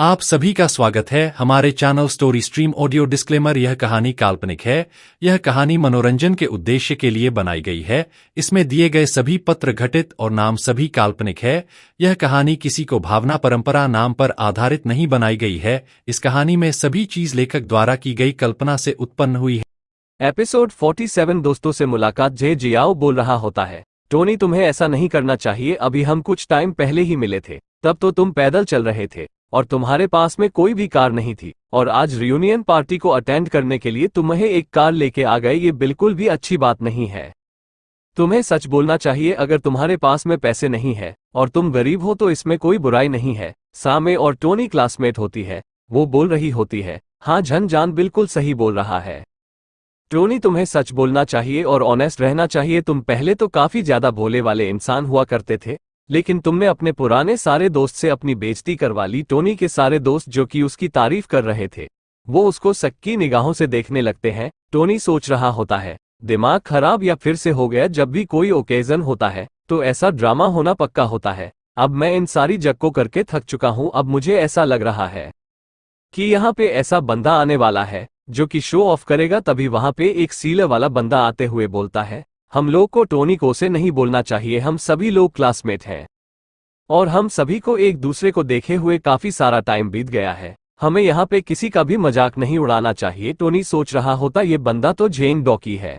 आप सभी का स्वागत है हमारे channel story stream audio. Disclaimer, यह कहानी काल्पनिक है। यह कहानी मनोरंजन के उद्देश्य के लिए बनाई गई है। इसमें दिए गए सभी पत्र घटित और नाम सभी काल्पनिक है। यह कहानी किसी को भावना परंपरा नाम पर आधारित नहीं बनाई गई है। इस कहानी में सभी चीज लेखक द्वारा की गई कल्पना से उत्पन्न हुई है। एपिसोड 47 दोस्तों से मुलाकात। जे जियाओ बोल रहा होता है, टोनी तुम्हें ऐसा नहीं करना चाहिए। अभी हम कुछ टाइम पहले ही मिले थे, तब तो तुम पैदल चल रहे थे और तुम्हारे पास में कोई भी कार नहीं थी, और आज रियूनियन पार्टी को अटेंड करने के लिए तुम्हें एक कार लेके आ गए। ये बिल्कुल भी अच्छी बात नहीं है। तुम्हें सच बोलना चाहिए। अगर तुम्हारे पास में पैसे नहीं है और तुम गरीब हो तो इसमें कोई बुराई नहीं है। सामे और टोनी क्लासमेट होती है, वो बोल रही होती है, हाँ जान बिल्कुल सही बोल रहा है। टोनी तुम्हें सच बोलना चाहिए और ऑनेस्ट रहना चाहिए। तुम पहले तो काफी ज्यादा भोले वाले इंसान हुआ करते थे, लेकिन तुमने अपने पुराने सारे दोस्त से अपनी बेइज्जती करवा ली। टोनी के सारे दोस्त जो कि उसकी तारीफ कर रहे थे, वो उसको शक की निगाहों से देखने लगते हैं। टोनी सोच रहा होता है, दिमाग खराब या फिर से हो गया। जब भी कोई ओकेजन होता है तो ऐसा ड्रामा होना पक्का होता है। अब मैं इन सारी जग्गों करके थक चुका हूं। अब मुझे ऐसा लग रहा है कि यहाँ पे ऐसा बंदा आने वाला है जो कि शो ऑफ करेगा। तभी वहां पे एक सीलर वाला बंदा आते हुए बोलता है, हम लोग को टोनी को से नहीं बोलना चाहिए। हम सभी लोग क्लासमेट हैं और हम सभी को एक दूसरे को देखे हुए काफी सारा टाइम बीत गया है। हमें यहाँ पे किसी का भी मजाक नहीं उड़ाना चाहिए। टोनी सोच रहा होता, ये बंदा तो जेन डॉकी है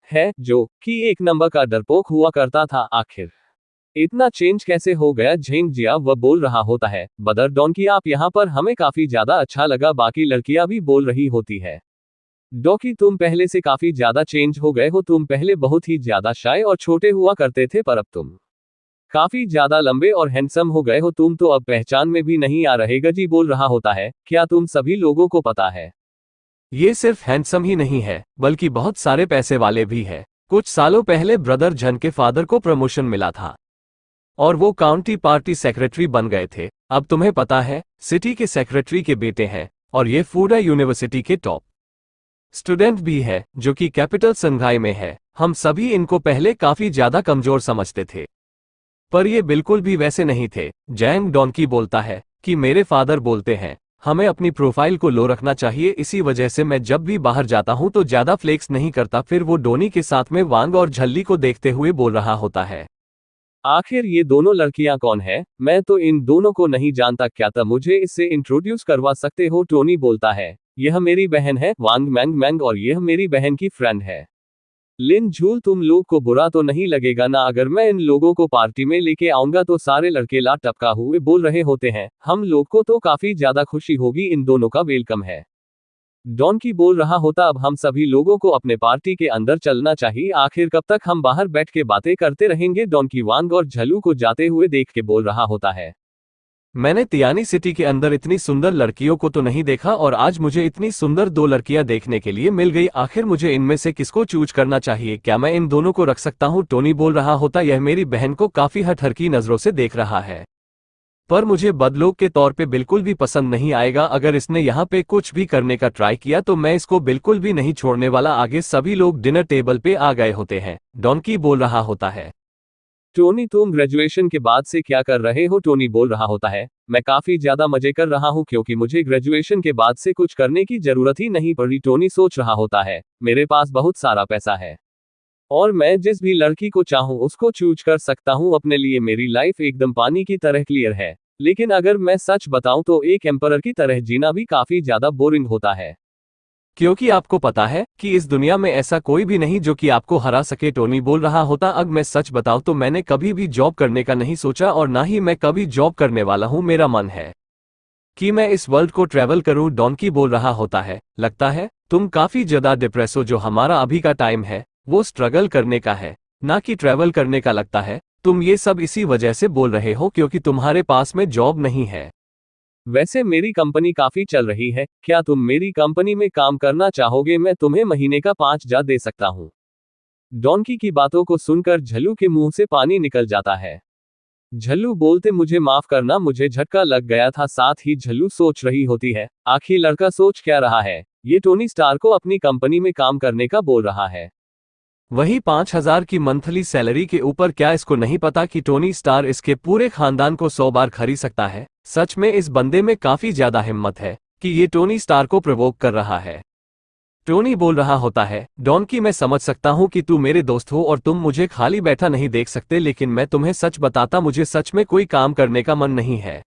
जो कि एक नंबर का डरपोक हुआ करता था। आखिर इतना चेंज कैसे हो गया? झेंग जिया वह बोल रहा होता है, बदर डॉनकी आप यहाँ पर हमें काफी ज्यादा अच्छा लगा। बाकी लड़कियां भी बोल रही होती है, डॉकी तुम पहले से काफी ज्यादा चेंज हो गए हो। तुम पहले बहुत ही ज्यादा शाय और छोटे हुआ करते थे, पर अब तुम काफी ज्यादा लंबे और हैंडसम हो गए हो। तुम तो अब पहचान में भी नहीं आ रहे। गजी बोल रहा होता है, क्या तुम सभी लोगों को पता है, ये सिर्फ हैंडसम ही नहीं है बल्कि बहुत सारे पैसे वाले भी है। कुछ सालों पहले ब्रदर जन के फादर को प्रमोशन मिला था और वो काउंटी पार्टी सेक्रेटरी बन गए थे। अब तुम्हें पता है, सिटी के सेक्रेटरी के बेटे हैं और ये फूडा यूनिवर्सिटी के टॉप स्टूडेंट भी है जो कि कैपिटल संघाई में है। हम सभी इनको पहले काफी ज्यादा कमजोर समझते थे, पर ये बिल्कुल भी वैसे नहीं थे। जैंग डॉनकी बोलता है कि मेरे फादर बोलते हैं हमें अपनी प्रोफाइल को लो रखना चाहिए, इसी वजह से मैं जब भी बाहर जाता हूं तो ज्यादा फ्लेक्स नहीं करता। फिर वो डोनी के साथ में वांग और झल्ली को देखते हुए बोल रहा होता है, आखिर ये दोनों लड़कियां कौन है? मैं तो इन दोनों को नहीं जानता, क्या तुम मुझे इससे इंट्रोड्यूस करवा सकते हो? टोनी बोलता है, यह मेरी बहन है वांग मैंग मैंग और यह मेरी बहन की फ्रेंड है लिन झूल। तुम लोग को बुरा तो नहीं लगेगा ना अगर मैं इन लोगों को पार्टी में लेके आऊंगा? तो सारे लड़के ला टपका हुए बोल रहे होते हैं, हम लोग को तो काफी ज्यादा खुशी होगी, इन दोनों का वेलकम है। डॉनकी बोल रहा होता, अब हम सभी लोगों को अपने पार्टी के अंदर चलना चाहिए। आखिर कब तक हम बाहर बैठ के बातें करते रहेंगे? डॉनकी वांग और झलू को जाते हुए देख के बोल रहा होता है, मैंने तियानी सिटी के अंदर इतनी सुंदर लड़कियों को तो नहीं देखा और आज मुझे इतनी सुंदर दो लड़कियां देखने के लिए मिल गई। आखिर मुझे इनमें से किसको चूज करना चाहिए? क्या मैं इन दोनों को रख सकता हूं? टोनी बोल रहा होता, यह मेरी बहन को काफी हठहरकी नजरों से देख रहा है, पर मुझे बदलोग के तौर पे बिल्कुल भी पसंद नहीं आएगा। अगर इसने यहाँ पे कुछ भी करने का ट्राई किया तो मैं इसको बिल्कुल भी नहीं छोड़ने वाला। आगे सभी लोग डिनर टेबल पे आ गए होते हैं। डॉनकी बोल रहा होता है, टोनी तुम ग्रेजुएशन के बाद से क्या कर रहे हो? टोनी बोल रहा होता है, मैं काफी ज्यादा मजे कर रहा हूँ क्योंकि मुझे ग्रेजुएशन के बाद से कुछ करने की जरूरत ही नहीं पड़ी। टोनी सोच रहा होता है, मेरे पास बहुत सारा पैसा है और मैं जिस भी लड़की को चाहूं उसको चूज कर सकता हूं अपने लिए। मेरी लाइफ एकदम पानी की तरह क्लियर है, लेकिन अगर मैं सच बताऊं तो एक एम्परर की तरह जीना भी काफी ज्यादा बोरिंग होता है, क्योंकि आपको पता है कि इस दुनिया में ऐसा कोई भी नहीं जो कि आपको हरा सके। टोनी बोल रहा होता, अब मैं सच बताऊं तो मैंने कभी भी जॉब करने का नहीं सोचा और ना ही मैं कभी जॉब करने वाला हूं। मेरा मन है कि मैं इस वर्ल्ड को ट्रैवल करूं। डॉनकी बोल रहा होता है, लगता है तुम काफी ज्यादा डिप्रेस हो। जो हमारा अभी का टाइम है वो स्ट्रगल करने का है, ना कि ट्रैवल करने का। लगता है तुम ये सब इसी वजह से बोल रहे हो क्योंकि तुम्हारे पास में जॉब नहीं है। वैसे मेरी कंपनी काफी चल रही है, क्या तुम मेरी कंपनी में काम करना चाहोगे? मैं तुम्हें महीने का 5,000 दे सकता हूँ। डॉनकी की बातों को सुनकर झल्लू के मुंह से पानी निकल जाता है। झल्लू बोलते, मुझे माफ करना, मुझे झटका लग गया था। साथ ही झल्लू सोच रही होती है, आखिर लड़का सोच क्या रहा है? ये टोनी स्टार को अपनी कंपनी में काम करने का बोल रहा है, वही 5,000 की मंथली सैलरी के ऊपर। क्या इसको नहीं पता कि टोनी स्टार इसके पूरे खानदान को 100 बार खरीद सकता है? सच में इस बंदे में काफी ज्यादा हिम्मत है कि ये टोनी स्टार को प्रोवोक कर रहा है। टोनी बोल रहा होता है, डॉनकी मैं समझ सकता हूँ कि तू मेरे दोस्त हो और तुम मुझे खाली बैठा नहीं देख सकते, लेकिन मैं तुम्हें सच बताता मुझे सच में कोई काम करने का मन नहीं है।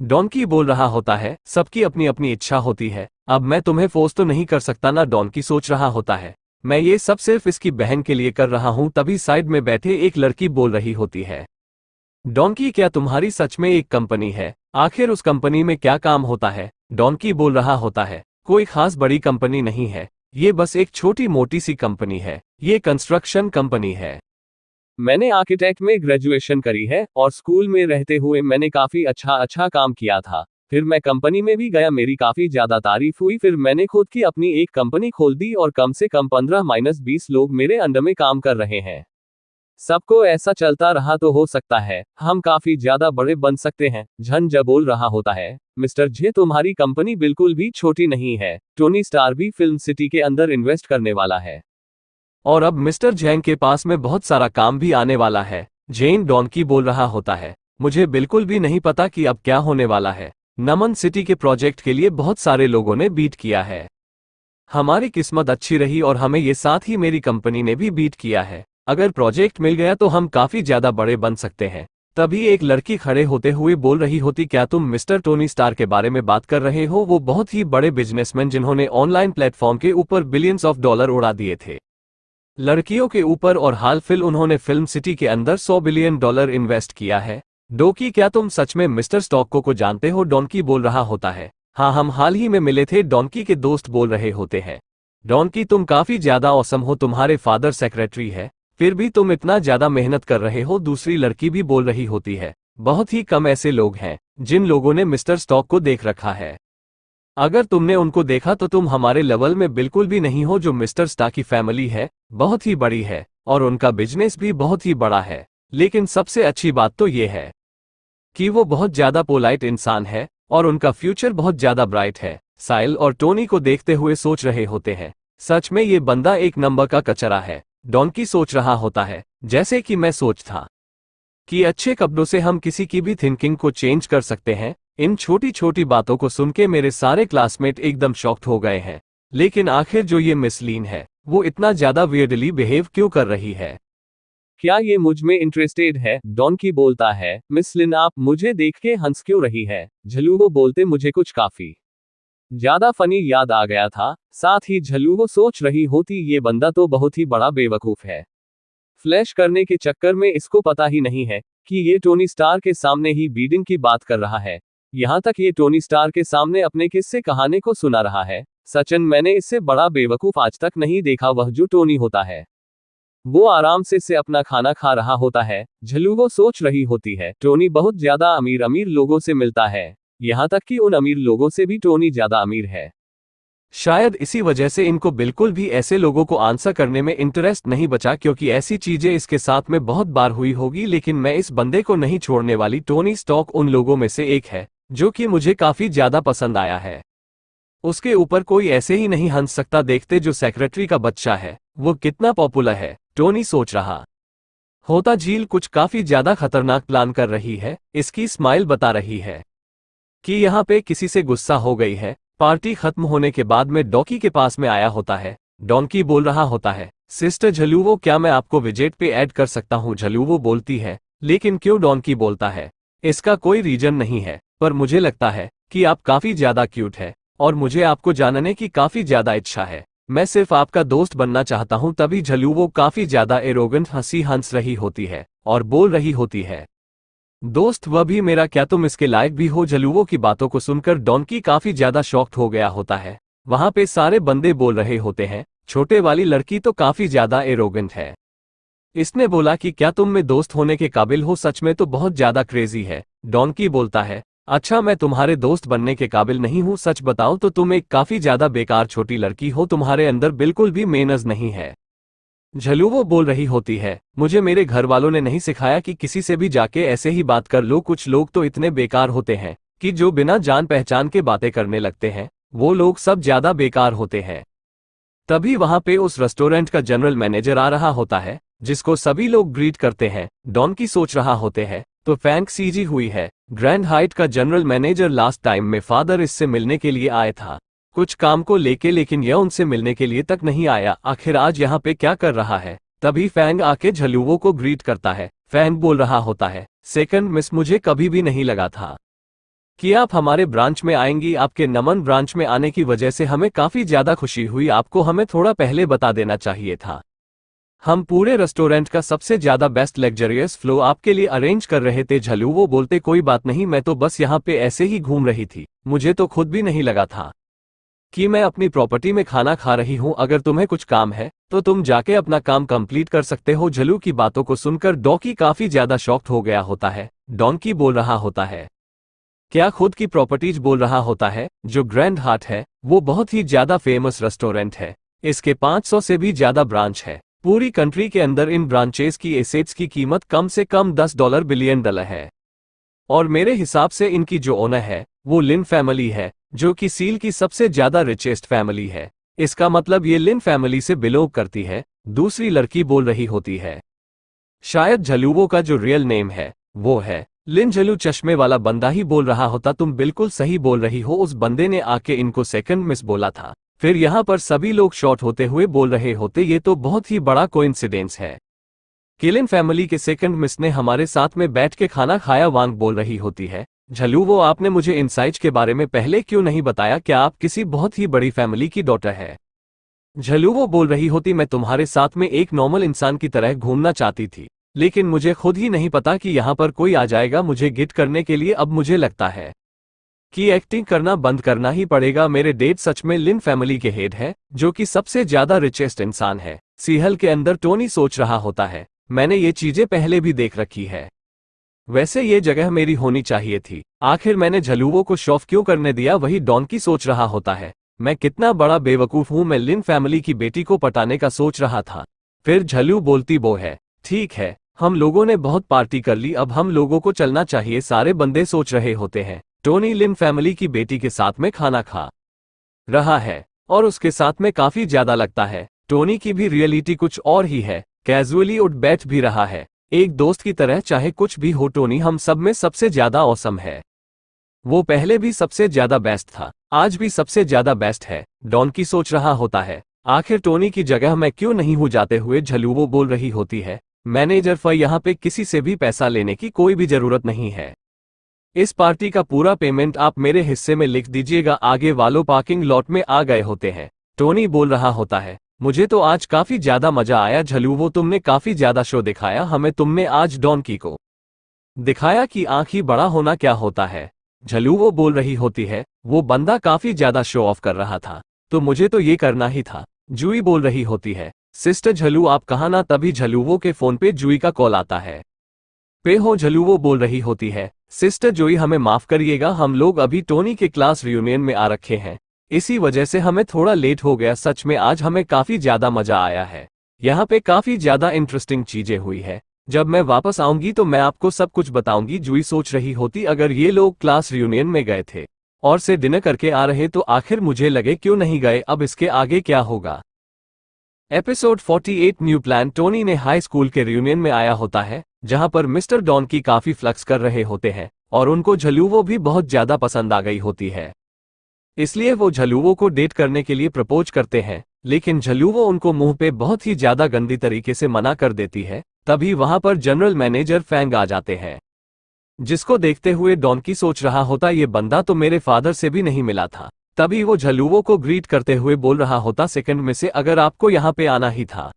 डॉनकी बोल रहा होता है, सबकी अपनी अपनी इच्छा होती है, अब मैं तुम्हें फोर्स तो नहीं कर सकता ना। डॉनकी सोच रहा होता है, मैं ये सब सिर्फ इसकी बहन के लिए कर रहा हूँ। तभी साइड में बैठे एक लड़की बोल रही होती है, डॉनकी क्या तुम्हारी सच में एक कंपनी है? आखिर उस कंपनी में क्या काम होता है? डॉनकी बोल रहा होता है, कोई खास बड़ी कंपनी नहीं है, ये बस एक छोटी मोटी सी कंपनी है, ये कंस्ट्रक्शन कंपनी है। मैंने आर्किटेक्ट में ग्रेजुएशन करी है और स्कूल में रहते हुए मैंने काफी अच्छा काम किया था। फिर मैं कंपनी में भी गया, मेरी काफी ज्यादा तारीफ हुई, फिर मैंने खुद की अपनी एक कंपनी खोल दी और कम से कम 15-20 लोग मेरे अंडर में काम कर रहे हैं। सबको ऐसा चलता रहा तो हो सकता है हम काफी ज्यादा बड़े बन सकते हैं। झंझा बोल रहा होता है, मिस्टर जे तुम्हारी कंपनी बिल्कुल भी छोटी नहीं है, टोनी स्टार भी फिल्म सिटी के अंदर इन्वेस्ट करने वाला है और अब मिस्टर जैंग के पास में बहुत सारा काम भी आने वाला है। जेन डॉनकी बोल रहा होता है, मुझे बिल्कुल भी नहीं पता कि अब क्या होने वाला है। नमन सिटी के प्रोजेक्ट के लिए बहुत सारे लोगों ने बीट किया है, हमारी किस्मत अच्छी रही और हमें ये साथ ही मेरी कंपनी ने भी बीट किया है। अगर प्रोजेक्ट मिल गया तो हम काफी ज्यादा बड़े बन सकते हैं। तभी एक लड़की खड़े होते हुए बोल रही होती, क्या तुम मिस्टर टोनी स्टार के बारे में बात कर रहे हो? वो बहुत ही बड़े बिजनेसमैन जिन्होंने ऑनलाइन प्लेटफॉर्म के ऊपर बिलियंस ऑफ डॉलर उड़ा दिए थे लड़कियों के ऊपर, और हाल फिल उन्होंने फिल्म सिटी के अंदर $100 बिलियन इन्वेस्ट किया है। डोकी क्या तुम सच में मिस्टर स्टॉको को जानते हो? डॉनकी बोल रहा होता है, हाँ हम हाल ही में मिले थे। डॉनकी के दोस्त बोल रहे होते हैं, डॉनकी तुम काफी ज्यादा औसम हो, तुम्हारे फादर सेक्रेटरी है, फिर भी तुम इतना ज्यादा मेहनत कर रहे हो। दूसरी लड़की भी बोल रही होती है, बहुत ही कम ऐसे लोग हैं जिन लोगों ने मिस्टर स्टॉक को देख रखा है, अगर तुमने उनको देखा तो तुम हमारे लेवल में बिल्कुल भी नहीं हो। जो मिस्टर स्टार की फैमिली है बहुत ही बड़ी है और उनका बिजनेस भी बहुत ही बड़ा है, लेकिन सबसे अच्छी बात तो ये है कि वो बहुत ज्यादा पोलाइट इंसान है और उनका फ्यूचर बहुत ज्यादा ब्राइट है। साइल और टोनी को देखते हुए सोच रहे होते हैं, सच में ये बंदा एक नंबर का कचरा है। डॉनकी सोच रहा होता है, जैसे कि मैं सोचता कि अच्छे कपड़ों से हम किसी की भी थिंकिंग को चेंज कर सकते हैं। इन छोटी छोटी बातों को सुन के मेरे सारे क्लासमेट एकदम शॉक्ड हो गए हैं, लेकिन आखिर जो ये मिस लिन है वो इतना ज्यादा वियर्डली बिहेव क्यों कर रही है? क्या ये मुझ में इंटरेस्टेड है? डॉनकी बोलता है, मिस लिन आप मुझे देख के हंस क्यों रही है? झलुओ बोलते, मुझे कुछ काफी ज्यादा फनी याद आ गया था। साथ ही झलुओ सोच रही होती, ये बंदा तो बहुत ही बड़ा बेवकूफ है, फ्लैश करने के चक्कर में इसको पता ही नहीं है कि ये टोनी स्टार के सामने ही बीडिंग की बात कर रहा है। यहाँ तक ये टोनी स्टार के सामने अपने किस्से कहानी को सुना रहा है। सचिन, मैंने इससे बड़ा बेवकूफ आज तक नहीं देखा। वह जो टोनी होता है वो आराम से अपना खाना खा रहा होता है। झलुओ सोच रही होती है, टोनी बहुत ज्यादा अमीर लोगों से मिलता है, यहाँ तक कि उन अमीर लोगों से भी टोनी ज्यादा अमीर है। शायद इसी वजह से इनको बिल्कुल भी ऐसे लोगों को आंसर करने में इंटरेस्ट नहीं बचा, क्योंकि ऐसी चीजें इसके साथ में बहुत बार हुई होगी। लेकिन मैं इस बंदे को नहीं छोड़ने वाली। टोनी स्टॉक उन लोगों में से एक है जो कि मुझे काफी ज्यादा पसंद आया है। उसके ऊपर कोई ऐसे ही नहीं हंस सकता। देखते जो सेक्रेटरी का बच्चा है वो कितना पॉपुलर है। टोनी सोच रहा होता, झील कुछ काफी ज्यादा खतरनाक प्लान कर रही है। इसकी स्माइल बता रही है कि यहाँ पे किसी से गुस्सा हो गई है। पार्टी खत्म होने के बाद में डॉकी के पास में आया होता है। डॉनकी बोल रहा होता है, सिस्टर झलुओ क्या मैं आपको विजेट पे ऐड कर सकता हूँ? झलुओ बोलती है, लेकिन क्यों? डॉनकी बोलता है, इसका कोई रीजन नहीं है, पर मुझे लगता है कि आप काफी ज्यादा क्यूट है और मुझे आपको जानने की काफी ज्यादा इच्छा है। मैं सिर्फ आपका दोस्त बनना चाहता हूँ। तभी झलुओ काफी ज्यादा एरोगेंट हंसी हंस रही होती है और बोल रही होती है, दोस्त वह भी मेरा, क्या तुम इसके लायक भी हो? झलुओ की बातों को सुनकर डॉनकी काफी ज्यादा शॉक्ड हो गया होता है। वहां पे सारे बंदे बोल रहे होते हैं, छोटे वाली लड़की तो काफी ज्यादा एरोगेंट है। इसने बोला कि क्या तुम में दोस्त होने के काबिल हो? सच में तो बहुत ज्यादा क्रेजी है। डॉनकी बोलता है, अच्छा मैं तुम्हारे दोस्त बनने के काबिल नहीं हूँ। सच बताओ तो तुम एक काफी ज्यादा बेकार छोटी लड़की हो, तुम्हारे अंदर बिल्कुल भी मेनर्स नहीं है। झलुओ बोल रही होती है, मुझे मेरे घर वालों ने नहीं सिखाया कि किसी से भी जाके ऐसे ही बात कर लो। कुछ लोग तो इतने बेकार होते हैं कि जो बिना जान पहचान के बातें करने लगते हैं, वो लोग सब ज्यादा बेकार होते हैं। तभी वहां पे उस रेस्टोरेंट का जनरल मैनेजर आ रहा होता है, जिसको सभी लोग ग्रीट करते हैं। डॉनकी सोच रहा होते हैं, तो फैंक सीजी हुई है, ग्रैंड हाइट का जनरल मैनेजर लास्ट टाइम में फादर इससे मिलने के लिए आया था, कुछ काम को लेके, लेकिन यह उनसे मिलने के लिए तक नहीं आया। आखिर आज यहाँ पे क्या कर रहा है? तभी फैंग आके झलुओ को ग्रीट करता है। फैंग बोल रहा होता है, सेकंड मिस, मुझे कभी भी नहीं लगा था कि आप हमारे ब्रांच में आएंगी। आपके नमन ब्रांच में आने की वजह से हमें काफी ज्यादा खुशी हुई। आपको हमें थोड़ा पहले बता देना चाहिए था। हम पूरे रेस्टोरेंट का सबसे ज्यादा बेस्ट लग्जरियस फ्लो आपके लिए अरेंज कर रहे थे। झलुओ बोलते, कोई बात नहीं, मैं तो बस यहाँ पे ऐसे ही घूम रही थी, मुझे तो खुद भी नहीं लगा था कि मैं अपनी प्रॉपर्टी में खाना खा रही हूँ। अगर तुम्हें कुछ काम है तो तुम जाके अपना काम कंप्लीट कर सकते हो। झलू की बातों को सुनकर डॉकी काफी ज्यादा शॉक्ड हो गया होता है। डॉन्की बोल रहा होता है, क्या खुद की प्रॉपर्टीज बोल रहा होता है? जो ग्रैंड हार्ट है वो बहुत ही ज्यादा फेमस रेस्टोरेंट है, इसके 500 से भी ज्यादा ब्रांच है। पूरी कंट्री के अंदर इन ब्रांचेस की एसेट्स की कीमत कम से कम $10 बिलियन है। और मेरे हिसाब से इनकी जो ओनर है वो लिन फैमिली है, जो कि सील की सबसे ज्यादा रिचेस्ट फैमिली है। इसका मतलब ये लिन फैमिली से बिलोंग करती है। दूसरी लड़की बोल रही होती है, शायद झलुओ का जो रियल नेम है वो है लिन। झलू चश्मे वाला बंदा ही बोल रहा होता, तुम बिल्कुल सही बोल रही हो, उस बंदे ने आके इनको सेकंड मिस बोला था। फिर यहाँ पर सभी लोग शॉर्ट होते हुए बोल रहे होते, ये तो बहुत ही बड़ा कोइंसिडेंस है। किलिन फैमिली के सेकंड मिस ने हमारे साथ में बैठ के खाना खाया। वांग बोल रही होती है, झलुओ आपने मुझे इनसाइट्स के बारे में पहले क्यों नहीं बताया? क्या आप किसी बहुत ही बड़ी फैमिली की डॉटर है? झलुओ बोल रही होती, मैं तुम्हारे साथ में एक नॉर्मल इंसान की तरह घूमना चाहती थी, लेकिन मुझे खुद ही नहीं पता कि यहाँ पर कोई आ जाएगा मुझे गिट करने के लिए। अब मुझे लगता है कि एक्टिंग करना बंद करना ही पड़ेगा। मेरे डेड सच में लिन फैमिली के हेड है, जो कि सबसे ज्यादा रिचेस्ट इंसान है। सीहल के अंदर टोनी सोच रहा होता है, मैंने ये चीजें पहले भी देख रखी है, वैसे ये जगह मेरी होनी चाहिए थी। आखिर मैंने झलुओं को शॉफ क्यों करने दिया? वही डॉन्की सोच रहा होता है, मैं कितना बड़ा बेवकूफ हूं, मैं लिन फैमिली की बेटी को पटाने का सोच रहा था। फिर झलू बोलती, वो है ठीक है, हम लोगों ने बहुत पार्टी कर ली, अब हम लोगों को चलना चाहिए। सारे बंदे सोच रहे होते हैं टोनी लिन फैमिली की बेटी के साथ में खाना खा रहा है और उसके साथ में काफी ज्यादा लगता है। टोनी की भी रियलिटी कुछ और ही है, कैजुअली उठ बैठ भी रहा है एक दोस्त की तरह। चाहे कुछ भी हो, टोनी हम सब में सबसे ज्यादा औसम है। वो पहले भी सबसे ज्यादा बेस्ट था, आज भी सबसे ज्यादा बेस्ट है। डॉन्की सोच रहा होता है, आखिर टोनी की जगह मैं क्यों नहीं हूं? जाते हुए झलुओ बोल रही होती है, मैनेजर फई, यहाँ पे किसी से भी पैसा लेने की कोई भी जरूरत नहीं है। इस पार्टी का पूरा पेमेंट आप मेरे हिस्से में लिख दीजिएगा। आगे वालों पार्किंग लॉट में आ गए होते हैं। टोनी बोल रहा होता है, मुझे तो आज काफी ज्यादा मजा आया झलुओ, तुमने काफी ज्यादा शो दिखाया हमें। तुमने आज डॉन्की को दिखाया कि आंख ही बड़ा होना क्या होता है। झलुओ बोल रही होती है, वो बंदा काफी ज्यादा शो ऑफ कर रहा था, तो मुझे तो ये करना ही था। जूई बोल रही होती है, सिस्टर झलू आप कहाँ ना? तभी झलुओ के फोन पे जूई का कॉल आता है। पे हो? झलुओ बोल रही होती है, सिस्टर जोई हमें माफ करिएगा, हम लोग अभी टोनी के क्लास रियूनियन में आ रखे हैं, इसी वजह से हमें थोड़ा लेट हो गया। सच में आज हमें काफी ज्यादा मजा आया है, यहाँ पे काफी ज्यादा इंटरेस्टिंग चीजें हुई है। जब मैं वापस आऊंगी तो मैं आपको सब कुछ बताऊंगी। जूई सोच रही होती, अगर ये लोग क्लास रियूनियन में गए थे और से डिनर करके आ रहे तो आखिर मुझे लगे क्यों नहीं गए, अब इसके आगे क्या होगा। Episode 48 new plan. टोनी ने हाई स्कूल के रियूनियन में आया होता है, जहां पर मिस्टर डॉन्की काफी फ्लक्स कर रहे होते हैं और उनको झलुओ भी बहुत ज्यादा पसंद आ गई होती है, इसलिए वो झलुओ को डेट करने के लिए प्रपोज करते हैं। लेकिन झलुओ उनको मुंह पे बहुत ही ज्यादा गंदी तरीके से मना कर देती है। तभी वहां पर जनरल मैनेजर फैंग आ जाते हैं, जिसको देखते हुए डॉन्की सोच रहा होता, ये बंदा तो मेरे फादर से भी नहीं मिला था। तभी वो झलुओ को ग्रीट करते हुए बोल रहा होता, सेकंड में से अगर आपको यहाँ पे आना ही था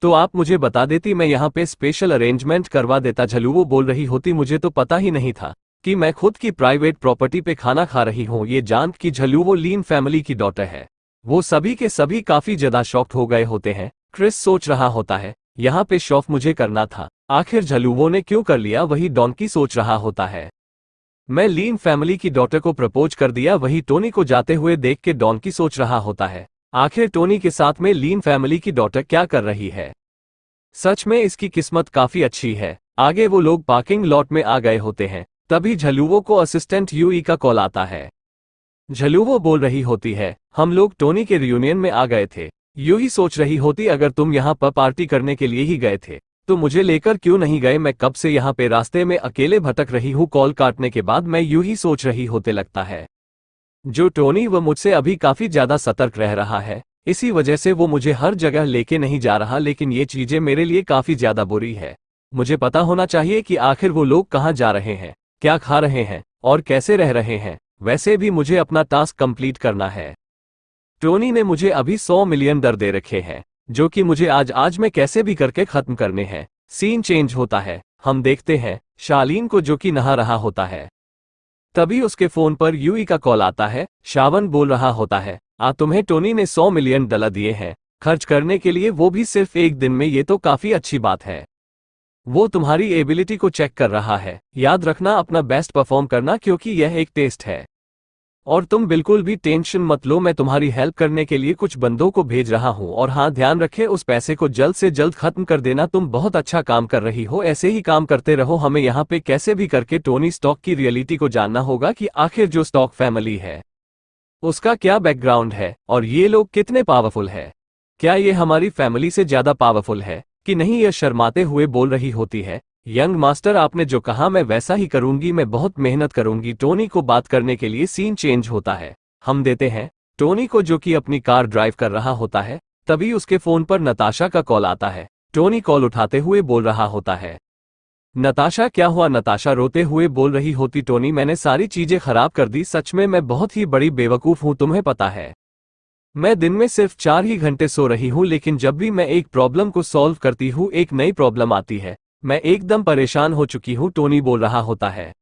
तो आप मुझे बता देती, मैं यहाँ पे स्पेशल अरेंजमेंट करवा देता। झलुओ बोल रही होती, मुझे तो पता ही नहीं था कि मैं खुद की प्राइवेट प्रॉपर्टी पे खाना खा रही हूँ। ये जान कि झलुओ लीन फैमिली की डॉटर है, वो सभी के सभी काफी ज्यादा शॉक्ड हो गए होते हैं। क्रिस सोच रहा होता है, यहाँ पे शॉफ मुझे करना था, आखिर झलुओ ने क्यों कर लिया? वही डॉन्की सोच रहा होता है, मैं लीन फैमिली की डॉटर को प्रपोज कर दिया। वही टोनी को जाते हुए देख के डॉन्की सोच रहा होता है, आखिर टोनी के साथ में लीन फैमिली की डॉटर क्या कर रही है? सच में इसकी किस्मत काफी अच्छी है। आगे वो लोग पार्किंग लॉट में आ गए होते हैं, तभी झलुओ को असिस्टेंट यूई का कॉल आता है। झलुओ बोल रही होती है, हम लोग टोनी के रियूनियन में आ गए थे। यूई सोच रही होती, अगर तुम यहाँ पर पार्टी करने के लिए ही गए थे तो मुझे लेकर क्यों नहीं गए? मैं कब से यहाँ पे रास्ते में अकेले भटक रही हूँ। कॉल काटने के बाद मैं यूं ही सोच रही होते लगता है जो टोनी वो मुझसे अभी काफी ज्यादा सतर्क रह रहा है, इसी वजह से वो मुझे हर जगह लेके नहीं जा रहा। लेकिन ये चीजें मेरे लिए काफी ज्यादा बुरी है। मुझे पता होना चाहिए कि आखिर वो लोग कहाँ जा रहे हैं, क्या खा रहे हैं और कैसे रह रहे हैं। वैसे भी मुझे अपना टास्क कंप्लीट करना है। टोनी ने मुझे अभी 100 मिलियन डर दे रखे हैं, जो कि मुझे आज में कैसे भी करके खत्म करने हैं। सीन चेंज होता है, हम देखते हैं शालीन को जो कि नहा रहा होता है। तभी उसके फोन पर यूई का कॉल आता है। शावन बोल रहा होता है, तुम्हें टोनी ने 100 मिलियन डॉलर दिए हैं खर्च करने के लिए, वो भी सिर्फ एक दिन में। ये तो काफी अच्छी बात है। वो तुम्हारी एबिलिटी को चेक कर रहा है। याद रखना अपना बेस्ट परफॉर्म करना, क्योंकि यह एक टेस्ट है। और तुम बिल्कुल भी टेंशन मत लो, मैं तुम्हारी हेल्प करने के लिए कुछ बंदों को भेज रहा हूं। और हाँ, ध्यान रखे उस पैसे को जल्द से जल्द खत्म कर देना। तुम बहुत अच्छा काम कर रही हो, ऐसे ही काम करते रहो। हमें यहाँ पे कैसे भी करके टोनी स्टॉक की रियलिटी को जानना होगा कि आखिर जो स्टॉक फैमिली है उसका क्या बैकग्राउंड है और ये लोग कितने पावरफुल है। क्या ये हमारी फैमिली से ज्यादा पावरफुल है कि नहीं? यह शर्माते हुए बोल रही होती है। यंग मास्टर, आपने जो कहा मैं वैसा ही करूंगी, मैं बहुत मेहनत करूंगी। टोनी को बात करने के लिए सीन चेंज होता है। हम देते हैं टोनी को जो कि अपनी कार ड्राइव कर रहा होता है। तभी उसके फोन पर नताशा का कॉल आता है। टोनी कॉल उठाते हुए बोल रहा होता है, नताशा क्या हुआ? नताशा रोते हुए बोल रही होती, टोनी मैंने सारी चीजें खराब कर दी। सच में मैं बहुत ही बड़ी बेवकूफ हूं, तुम्हें पता है। मैं दिन में सिर्फ 4 ही घंटे सो रही हूं, लेकिन जब भी मैं एक प्रॉब्लम को सॉल्व करती हूं एक नई प्रॉब्लम आती है। मैं एकदम परेशान हो चुकी हूं। टोनी बोल रहा होता है,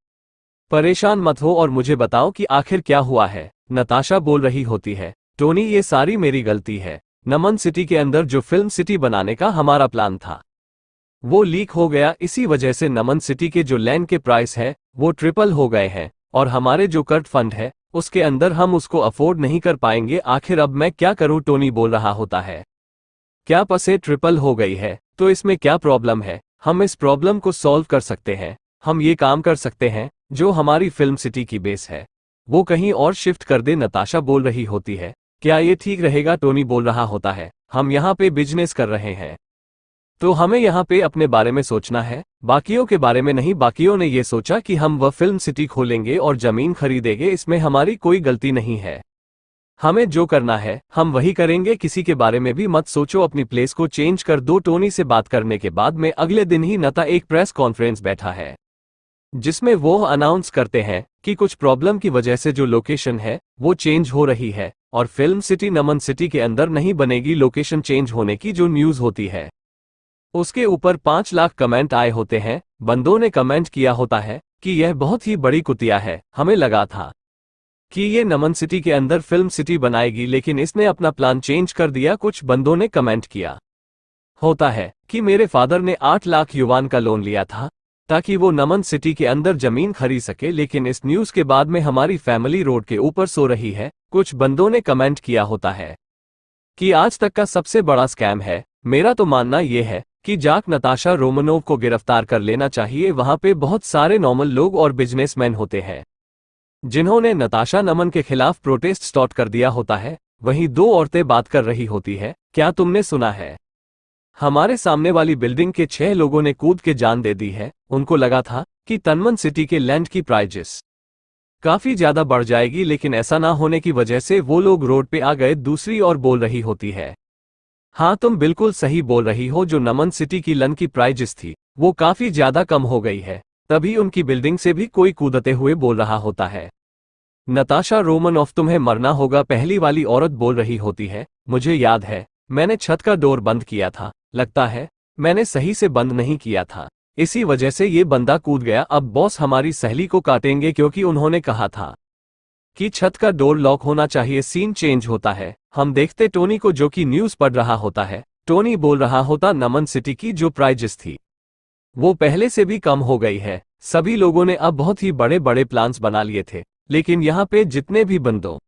परेशान मत हो और मुझे बताओ कि आखिर क्या हुआ है। नताशा बोल रही होती है, टोनी ये सारी मेरी गलती है। नमन सिटी के अंदर जो फिल्म सिटी बनाने का हमारा प्लान था वो लीक हो गया। इसी वजह से नमन सिटी के जो लैंड के प्राइस है वो ट्रिपल हो गए हैं और हमारे जो कर्ट फंड है उसके अंदर हम उसको अफोर्ड नहीं कर पाएंगे। आखिर अब मैं क्या करूं? टोनी बोल रहा होता है, क्या पैसे ट्रिपल हो गई है तो इसमें क्या प्रॉब्लम है? हम इस प्रॉब्लम को सॉल्व कर सकते हैं। हम ये काम कर सकते हैं, जो हमारी फिल्म सिटी की बेस है वो कहीं और शिफ्ट कर दे। नताशा बोल रही होती है, क्या ये ठीक रहेगा? टोनी बोल रहा होता है, हम यहाँ पे बिजनेस कर रहे हैं तो हमें यहाँ पे अपने बारे में सोचना है, बाकियों के बारे में नहीं। बाकियों ने ये सोचा कि हम वह फिल्म सिटी खोलेंगे और जमीन खरीदेंगे, इसमें हमारी कोई गलती नहीं है। हमें जो करना है हम वही करेंगे, किसी के बारे में भी मत सोचो। अपनी प्लेस को चेंज कर दो। टोनी से बात करने के बाद में अगले दिन ही नता एक प्रेस कॉन्फ्रेंस बैठा है जिसमें वो अनाउंस करते हैं कि कुछ प्रॉब्लम की वजह से जो लोकेशन है वो चेंज हो रही है और फिल्म सिटी नमन सिटी के अंदर नहीं बनेगी। लोकेशन चेंज होने की जो न्यूज होती है उसके ऊपर 5 लाख कमेंट आए होते हैं। बंदों ने कमेंट किया होता है कि यह बहुत ही बड़ी कुतिया है। हमें लगा था कि ये नमन सिटी के अंदर फिल्म सिटी बनाएगी, लेकिन इसने अपना प्लान चेंज कर दिया। कुछ बंदों ने कमेंट किया होता है कि मेरे फादर ने 8 लाख युवान का लोन लिया था ताकि वो नमन सिटी के अंदर जमीन खरीद सके, लेकिन इस न्यूज के बाद में हमारी फैमिली रोड के ऊपर सो रही है। कुछ बंदों ने कमेंट किया होता है कि आज तक का सबसे बड़ा स्कैम है। मेरा तो मानना यह है कि जाक नताशा रोमनोव को गिरफ्तार कर लेना चाहिए। वहां पे बहुत सारे नॉर्मल लोग और बिजनेसमैन होते हैं जिन्होंने नताशा नमन के खिलाफ प्रोटेस्ट स्टार्ट कर दिया होता है। वहीं 2 औरतें बात कर रही होती है, क्या तुमने सुना है? हमारे सामने वाली बिल्डिंग के 6 लोगों ने कूद के जान दे दी है। उनको लगा था कि तनमन सिटी के लैंड की प्राइजेस काफी ज्यादा बढ़ जाएगी, लेकिन ऐसा ना होने की वजह से वो लोग रोड पे आ गए। दूसरी ओर बोल रही होती है, हाँ तुम बिल्कुल सही बोल रही हो, जो नमन सिटी की लैंड की प्राइजेस थी वो काफी ज्यादा कम हो गई है। तभी उनकी बिल्डिंग से भी कोई कूदते हुए बोल रहा होता है, नताशा रोमनॉफ तुम्हें मरना होगा। पहली वाली औरत बोल रही होती है, मुझे याद है मैंने छत का डोर बंद किया था, लगता है मैंने सही से बंद नहीं किया था, इसी वजह से ये बंदा कूद गया। अब बॉस हमारी सहेली को काटेंगे क्योंकि उन्होंने कहा था कि छत का डोर लॉक होना चाहिए। सीन चेंज होता है, हम देखते टोनी को जो कि न्यूज पढ़ रहा होता है। टोनी बोल रहा होता, नमन सिटी की जो प्राइजेस थी वो पहले से भी कम हो गई है। सभी लोगों ने अब बहुत ही बड़े बड़े प्लान्स बना लिए थे, लेकिन यहाँ पे जितने भी बंदों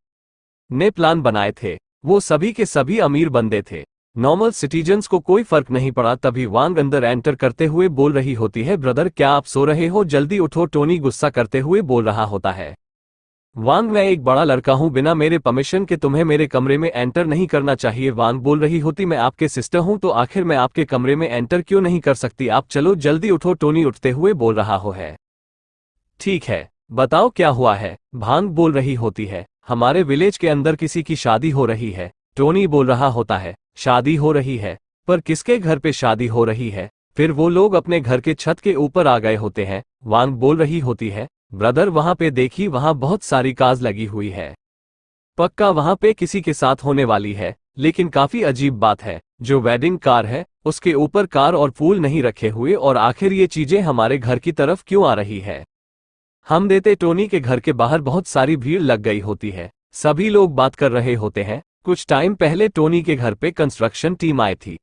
ने प्लान बनाए थे वो सभी के सभी अमीर बंदे थे। नॉर्मल सिटीजन्स को कोई फर्क नहीं पड़ा। तभी वांग अंदर एंटर करते हुए बोल रही होती है, ब्रदर क्या आप सो रहे हो? जल्दी उठो। टोनी गुस्सा करते हुए बोल रहा होता है, वांग, मैं एक बड़ा लड़का हूं, बिना मेरे परमिशन के तुम्हें मेरे कमरे में एंटर नहीं करना चाहिए। वांग बोल रही होती, मैं आपके सिस्टर हूं तो आखिर मैं आपके कमरे में एंटर क्यों नहीं कर सकती? आप चलो जल्दी उठो, टोनी उठते हुए बोल रहा हो है। ठीक है, बताओ क्या हुआ है? भांग बोल रही होती है, हमारे विलेज के अंदर किसी की शादी हो रही है। टोनी बोल रहा होता है, शादी हो रही है? पर किसके घर पे शादी हो रही है? फिर वो लोग अपने घर के छत के ऊपर आ गए होते हैं। वांग बोल रही होती है, ब्रदर वहां पे देखी, वहां बहुत सारी कार्स लगी हुई है। पक्का वहां पे किसी के साथ होने वाली है। लेकिन काफी अजीब बात है, जो वेडिंग कार है उसके ऊपर कार और फूल नहीं रखे हुए, और आखिर ये चीजें हमारे घर की तरफ क्यों आ रही है? हम देते टोनी के घर के बाहर बहुत सारी भीड़ लग गई होती है। सभी लोग बात कर रहे होते हैं। कुछ टाइम पहले टोनी के घर पे कंस्ट्रक्शन टीम आई थी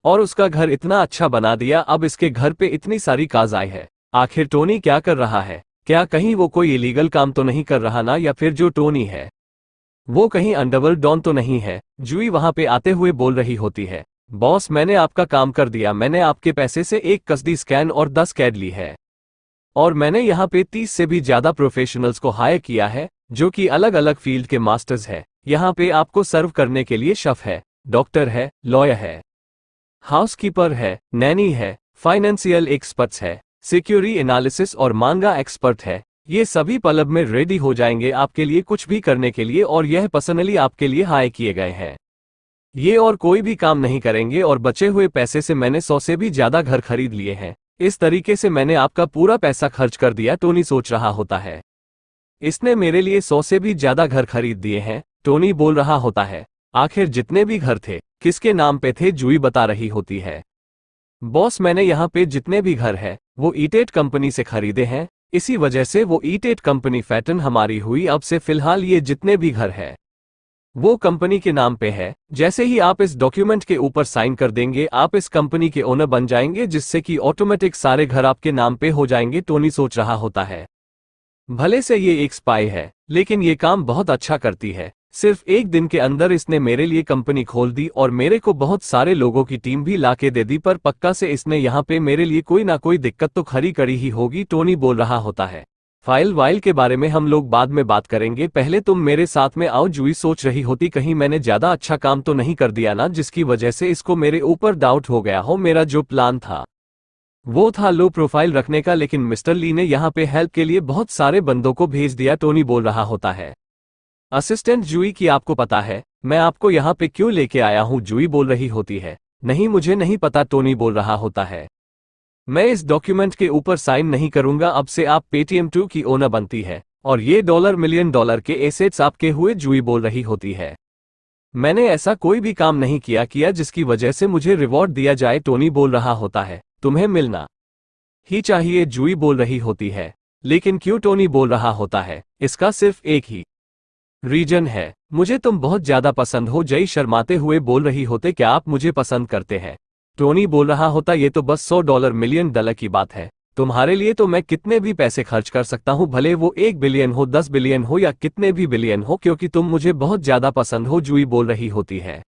और उसका घर इतना अच्छा बना दिया, अब इसके घर पे इतनी सारी कार्स आई है। आखिर टोनी क्या कर रहा है? क्या कहीं वो कोई इलीगल काम तो नहीं कर रहा ना? या फिर जो टोनी है वो कहीं अंडरवर्ल्ड डॉन तो नहीं है? जूई वहां पे आते हुए बोल रही होती है, बॉस मैंने आपका काम कर दिया, मैंने आपके पैसे से एक कसदी स्कैन और 10 कैड ली है, और मैंने यहाँ पे 30 से भी ज्यादा प्रोफेशनल्स को हायर किया है जो कि अलग अलग फील्ड के मास्टर्स है। यहाँ पे आपको सर्व करने के लिए शेफ है, डॉक्टर है, लॉयर है, हाउसकीपर है, नैनी है, फाइनेंशियल एक्सपर्ट्स है, सिक्योरिटी एनालिसिस और मांगा एक्सपर्ट है। ये सभी पलब में रेडी हो जाएंगे आपके लिए कुछ भी करने के लिए, और यह पर्सनली आपके लिए हायर किए गए हैं। ये और कोई भी काम नहीं करेंगे, और बचे हुए पैसे से मैंने 100 से भी ज्यादा घर खरीद लिए हैं। इस तरीके से मैंने आपका पूरा पैसा खर्च कर दिया। टोनी सोच रहा होता है, इसने मेरे लिए 100 से भी ज्यादा घर खरीद दिए हैं। टोनी बोल रहा होता है, आखिर जितने भी घर थे किसके नाम पे थे? जूई बता रही होती है, बॉस मैंने यहाँ पे जितने भी घर है वो ईटेट कंपनी से खरीदे हैं, इसी वजह से वो ईटेट कंपनी फैटन हमारी हुई। अब से फिलहाल ये जितने भी घर है वो कंपनी के नाम पे है। जैसे ही आप इस डॉक्यूमेंट के ऊपर साइन कर देंगे आप इस कंपनी के ओनर बन जाएंगे, जिससे कि ऑटोमेटिक सारे घर आपके नाम पे हो जाएंगे। टोनी सोच रहा होता है, भले से ये एक स्पाई है लेकिन ये काम बहुत अच्छा करती है। सिर्फ एक दिन के अंदर इसने मेरे लिए कंपनी खोल दी और मेरे को बहुत सारे लोगों की टीम भी लाके दे दी, पर पक्का से इसने यहाँ पे मेरे लिए कोई ना कोई दिक्कत तो खड़ी करी ही होगी। टोनी बोल रहा होता है, फाइल वाइल के बारे में हम लोग बाद में बात करेंगे, पहले तुम मेरे साथ में आओ। जूई सोच रही होती, कहीं मैंने ज्यादा अच्छा काम तो नहीं कर दिया ना जिसकी वजह से इसको मेरे ऊपर डाउट हो गया हो। मेरा जो प्लान था वो था लो प्रोफाइल रखने का, लेकिन मिस्टर ली ने यहाँ पे हेल्प के लिए बहुत सारे बंदों को भेज दिया। टोनी बोल रहा होता है, असिस्टेंट जूई की आपको पता है मैं आपको यहाँ पे क्यों लेके आया हूँ? जूई बोल रही होती है, नहीं मुझे नहीं पता। टोनी बोल रहा होता है, मैं इस डॉक्यूमेंट के ऊपर साइन नहीं करूंगा। अब से आप पेटीएम 2 की ओनर बनती है और ये $मिलियन के एसेट्स आपके हुए। जूई बोल रही होती है, मैंने ऐसा कोई भी काम नहीं किया जिसकी वजह से मुझे रिवॉर्ड दिया जाए। टोनी बोल रहा होता है, तुम्हें मिलना ही चाहिए। जूई बोल रही होती है, लेकिन क्यों? टोनी बोल रहा होता है, इसका सिर्फ एक ही रीजन है, मुझे तुम बहुत ज्यादा पसंद हो। जय शर्माते हुए बोल रही होते, क्या आप मुझे पसंद करते हैं? टोनी बोल रहा होता, ये तो बस $100 मिलियन की बात है, तुम्हारे लिए तो मैं कितने भी पैसे खर्च कर सकता हूं, भले वो 1 बिलियन हो, 10 बिलियन हो या कितने भी बिलियन हो, क्योंकि तुम मुझे बहुत ज्यादा पसंद हो। जूई बोल रही होती है,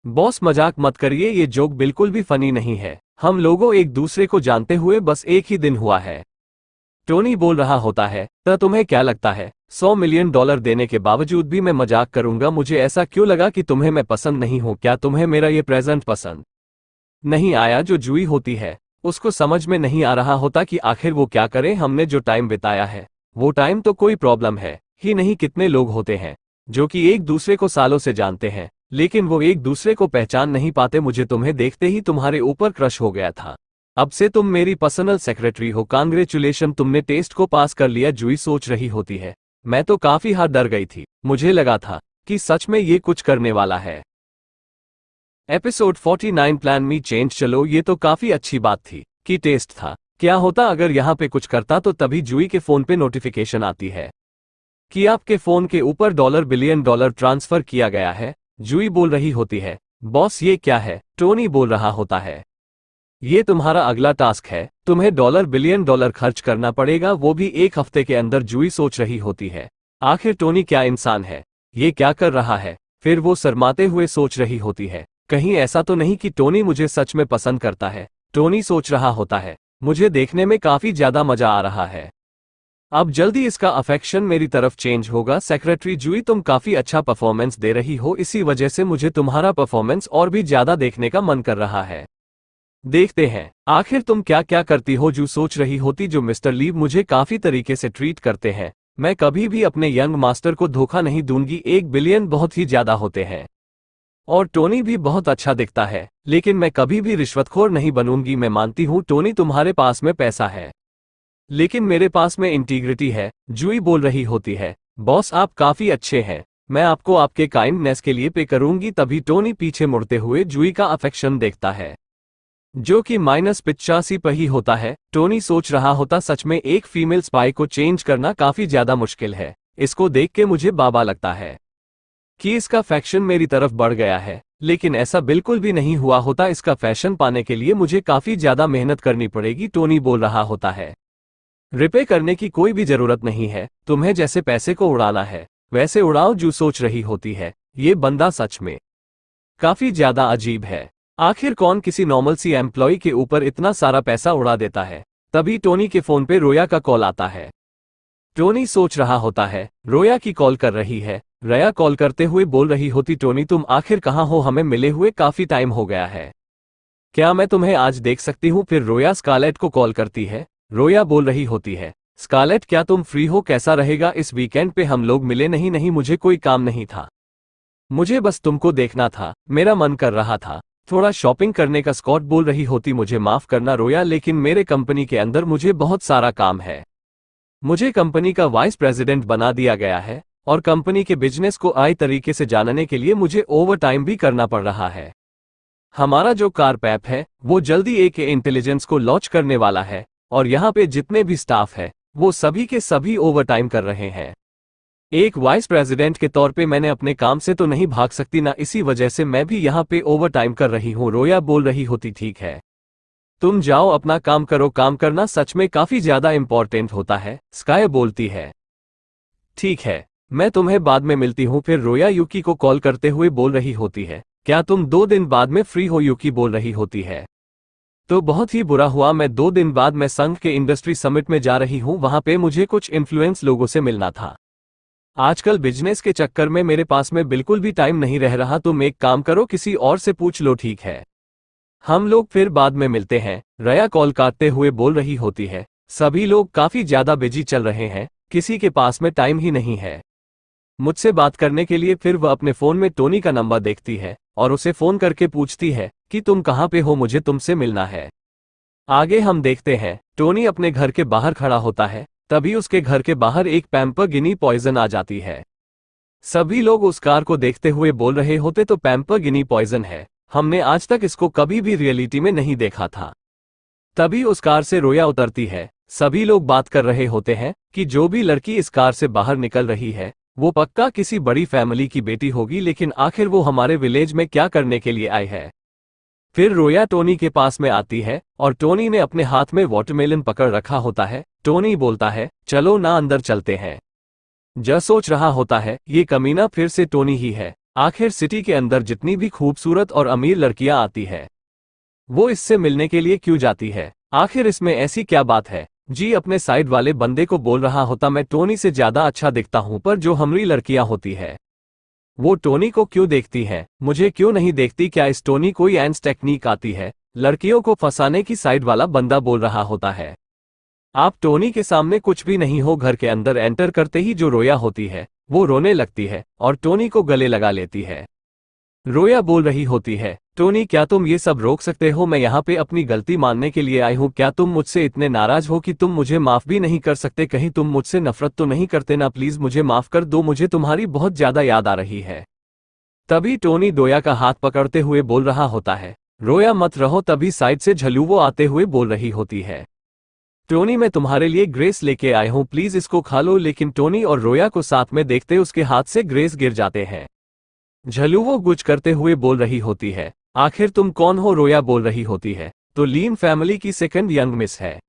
बॉस मजाक मत करिए, ये जोक बिल्कुल भी फनी नहीं है, हम लोगों एक दूसरे को जानते हुए बस एक ही दिन हुआ है। टोनी बोल रहा होता है, तो तुम्हें क्या लगता है $100 मिलियन देने के बावजूद भी मैं मजाक करूंगा? मुझे ऐसा क्यों लगा कि तुम्हें मैं पसंद नहीं हूं? क्या तुम्हें मेरा ये प्रेजेंट पसंद नहीं आया? जो जूई होती है उसको समझ में नहीं आ रहा होता कि आखिर वो क्या करे। हमने जो टाइम बिताया है वो टाइम तो कोई प्रॉब्लम है ही नहीं। कितने लोग होते हैं जो कि एक दूसरे को सालों से जानते हैं लेकिन वो एक दूसरे को पहचान नहीं पाते। मुझे तुम्हें देखते ही तुम्हारे ऊपर क्रश हो गया था, अब से तुम मेरी पर्सनल सेक्रेटरी हो। कांग्रेचुलेशन, तुमने टेस्ट को पास कर लिया। जूई सोच रही होती है, मैं तो काफी हद डर गई थी, मुझे लगा था कि सच में ये कुछ करने वाला है। एपिसोड 49 प्लान मी चेंज। चलो ये तो काफी अच्छी बात थी कि टेस्ट था, क्या होता अगर यहाँ पे कुछ करता? तो तभी जूई के फोन पे नोटिफिकेशन आती है कि आपके फोन के ऊपर $बिलियन ट्रांसफर किया गया है। जूई बोल रही होती है, बॉस ये क्या है? टोनी बोल रहा होता है, ये तुम्हारा अगला टास्क है, तुम्हें $बिलियन खर्च करना पड़ेगा, वो भी एक हफ्ते के अंदर। जूई सोच रही होती है, आखिर टोनी क्या इंसान है, ये क्या कर रहा है? फिर वो शर्माते हुए सोच रही होती है, कहीं ऐसा तो नहीं कि टोनी मुझे सच में पसंद करता है? टोनी सोच रहा होता है, मुझे देखने में काफी ज्यादा मजा आ रहा है। अब जल्दी इसका अफेक्शन मेरी तरफ चेंज होगा। सेक्रेटरी जूई, तुम काफी अच्छा परफॉर्मेंस दे रही हो, इसी वजह से मुझे तुम्हारा परफॉर्मेंस और भी ज्यादा देखने का मन कर रहा है। देखते हैं आखिर तुम क्या क्या करती हो। जू सोच रही होती, जो मिस्टर लीव मुझे काफी तरीके से ट्रीट करते हैं, मैं कभी भी अपने यंग मास्टर को धोखा नहीं दूंगी। 1 बिलियन बहुत ही ज्यादा होते हैं और टोनी भी बहुत अच्छा दिखता है, लेकिन मैं कभी भी रिश्वतखोर नहीं बनूंगी। मैं मानती हूं टोनी, तुम्हारे पास में पैसा है, लेकिन मेरे पास में इंटीग्रिटी है। जूई बोल रही होती है, बॉस आप काफी अच्छे हैं, मैं आपको आपके काइंडनेस के लिए पे करूंगी। तभी टोनी पीछे मुड़ते हुए जूई का अफेक्शन देखता है, जो कि -85 पर ही होता है। टोनी सोच रहा होता, सच में एक फीमेल स्पाई को चेंज करना काफी ज्यादा मुश्किल है। इसको देख के मुझे बाबा लगता है कि इसका फैक्शन मेरी तरफ बढ़ गया है, लेकिन ऐसा बिल्कुल भी नहीं हुआ होता। इसका फैशन पाने के लिए मुझे काफी ज्यादा मेहनत करनी पड़ेगी। टोनी बोल रहा होता है, रिपे करने की कोई भी जरूरत नहीं है, तुम्हें जैसे पैसे को उड़ाना है वैसे उड़ाओ। जू सोच रही होती है, ये बंदा सच में काफी ज्यादा अजीब है। आखिर कौन किसी नॉर्मल सी एम्प्लॉय के ऊपर इतना सारा पैसा उड़ा देता है। तभी टोनी के फोन पे रोया का कॉल आता है। टोनी सोच रहा होता है, रोया की कॉल कर रही है। रया कॉल करते हुए बोल रही होती, टोनी तुम आखिर कहाँ हो, हमें मिले हुए काफी टाइम हो गया है, क्या मैं तुम्हें आज देख सकती हूँ। फिर रोया स्कारलेट को कॉल करती है। रोया बोल रही होती है, स्कारलेट क्या तुम फ्री हो, कैसा रहेगा इस वीकेंड पे हम लोग मिले। नहीं नहीं, मुझे कोई काम नहीं था, मुझे बस तुमको देखना था, मेरा मन कर रहा था थोड़ा शॉपिंग करने का। स्कॉट बोल रही होती, मुझे माफ करना रोया, लेकिन मेरे कंपनी के अंदर मुझे बहुत सारा काम है। मुझे कंपनी का वाइस प्रेसिडेंट बना दिया गया है और कंपनी के बिजनेस को आई तरीके से जानने के लिए मुझे ओवर टाइम भी करना पड़ रहा है। हमारा जो कारपैप है वो जल्दी एक इंटेलिजेंस को लॉन्च करने वाला है और यहाँ पे जितने भी स्टाफ है वो सभी के सभी ओवर टाइम कर रहे हैं। एक वाइस प्रेसिडेंट के तौर पे मैंने अपने काम से तो नहीं भाग सकती ना, इसी वजह से मैं भी यहाँ पे ओवर टाइम कर रही हूँ। रोया बोल रही होती, ठीक है तुम जाओ अपना काम करो, काम करना सच में काफी ज्यादा इंपॉर्टेंट होता है। स्काई बोलती है, ठीक है मैं तुम्हें बाद में मिलती हूँ। फिर रोया यूकी को कॉल करते हुए बोल रही होती है, क्या तुम 2 दिन बाद में फ्री हो। यूकी बोल रही होती है, तो बहुत ही बुरा हुआ, मैं 2 दिन बाद मैं संघ के इंडस्ट्री समिट में जा रही हूँ, वहां पे मुझे कुछ इन्फ्लुएंस लोगों से मिलना था। आजकल बिजनेस के चक्कर में मेरे पास में बिल्कुल भी टाइम नहीं रह रहा। तुम एक काम करो, किसी और से पूछ लो, ठीक है हम लोग फिर बाद में मिलते हैं। रया कॉल काटते हुए बोल रही होती है, सभी लोग काफी ज्यादा बिजी चल रहे हैं, किसी के पास में टाइम ही नहीं है मुझसे बात करने के लिए। फिर वह अपने फोन में टोनी का नंबर देखती है और उसे फोन करके पूछती है कि तुम कहाँ पे हो, मुझे तुमसे मिलना है। आगे हम देखते हैं टोनी अपने घर के बाहर खड़ा होता है, तभी उसके घर के बाहर एक पैम्पर गिनी पॉइजन आ जाती है। सभी लोग उस कार को देखते हुए बोल रहे होते, तो पैम्पर गिनी पॉइजन है, हमने आज तक इसको कभी भी रियलिटी में नहीं देखा था। तभी उस कार से रोया उतरती है। सभी लोग बात कर रहे होते हैं कि जो भी लड़की इस कार से बाहर निकल रही है वो पक्का किसी बड़ी फैमिली की बेटी होगी, लेकिन आखिर वो हमारे विलेज में क्या करने के लिए आई है। फिर रोया टोनी के पास में आती है और टोनी ने अपने हाथ में वाटरमेलन पकड़ रखा होता है। टोनी बोलता है, चलो ना अंदर चलते हैं। जय सोच रहा होता है, ये कमीना फिर से टोनी ही है। आखिर सिटी के अंदर जितनी भी खूबसूरत और अमीर लड़कियां आती है वो इससे मिलने के लिए क्यों जाती है, आखिर इसमें ऐसी क्या बात है। जी अपने साइड वाले बंदे को बोल रहा होता, मैं टोनी से ज्यादा अच्छा दिखता हूं, पर जो हमारी लड़कियां होती है वो टोनी को क्यों देखती हैं, मुझे क्यों नहीं देखती। क्या इस टोनी कोई एंस टेक्निक आती है लड़कियों को फंसाने की। साइड वाला बंदा बोल रहा होता है, आप टोनी के सामने कुछ भी नहीं हो। घर के अंदर एंटर करते ही जो रोया होती है वो रोने लगती है और टोनी को गले लगा लेती है। रोया बोल रही होती है, टोनी क्या तुम ये सब रोक सकते हो, मैं यहाँ पे अपनी गलती मानने के लिए आई हूँ। क्या तुम मुझसे इतने नाराज हो कि तुम मुझे माफ भी नहीं कर सकते, कहीं तुम मुझसे नफरत तो नहीं करते ना, प्लीज मुझे माफ कर दो, मुझे तुम्हारी बहुत ज्यादा याद आ रही है। तभी टोनी रोया का हाथ पकड़ते हुए बोल रहा होता है, रोया मत रहो। तभी साइड से झलुवो आते हुए बोल रही होती है, टोनी मैं तुम्हारे लिए ग्रेस लेके आया हूँ, प्लीज इसको खा लो। लेकिन टोनी और रोया को साथ में देखते उसके हाथ से ग्रेस गिर जाते हैं। झलुवो गुज करते हुए बोल रही होती है, आखिर तुम कौन हो। रोया बोल रही होती है, तो लीन फैमिली की सेकंड यंग मिस है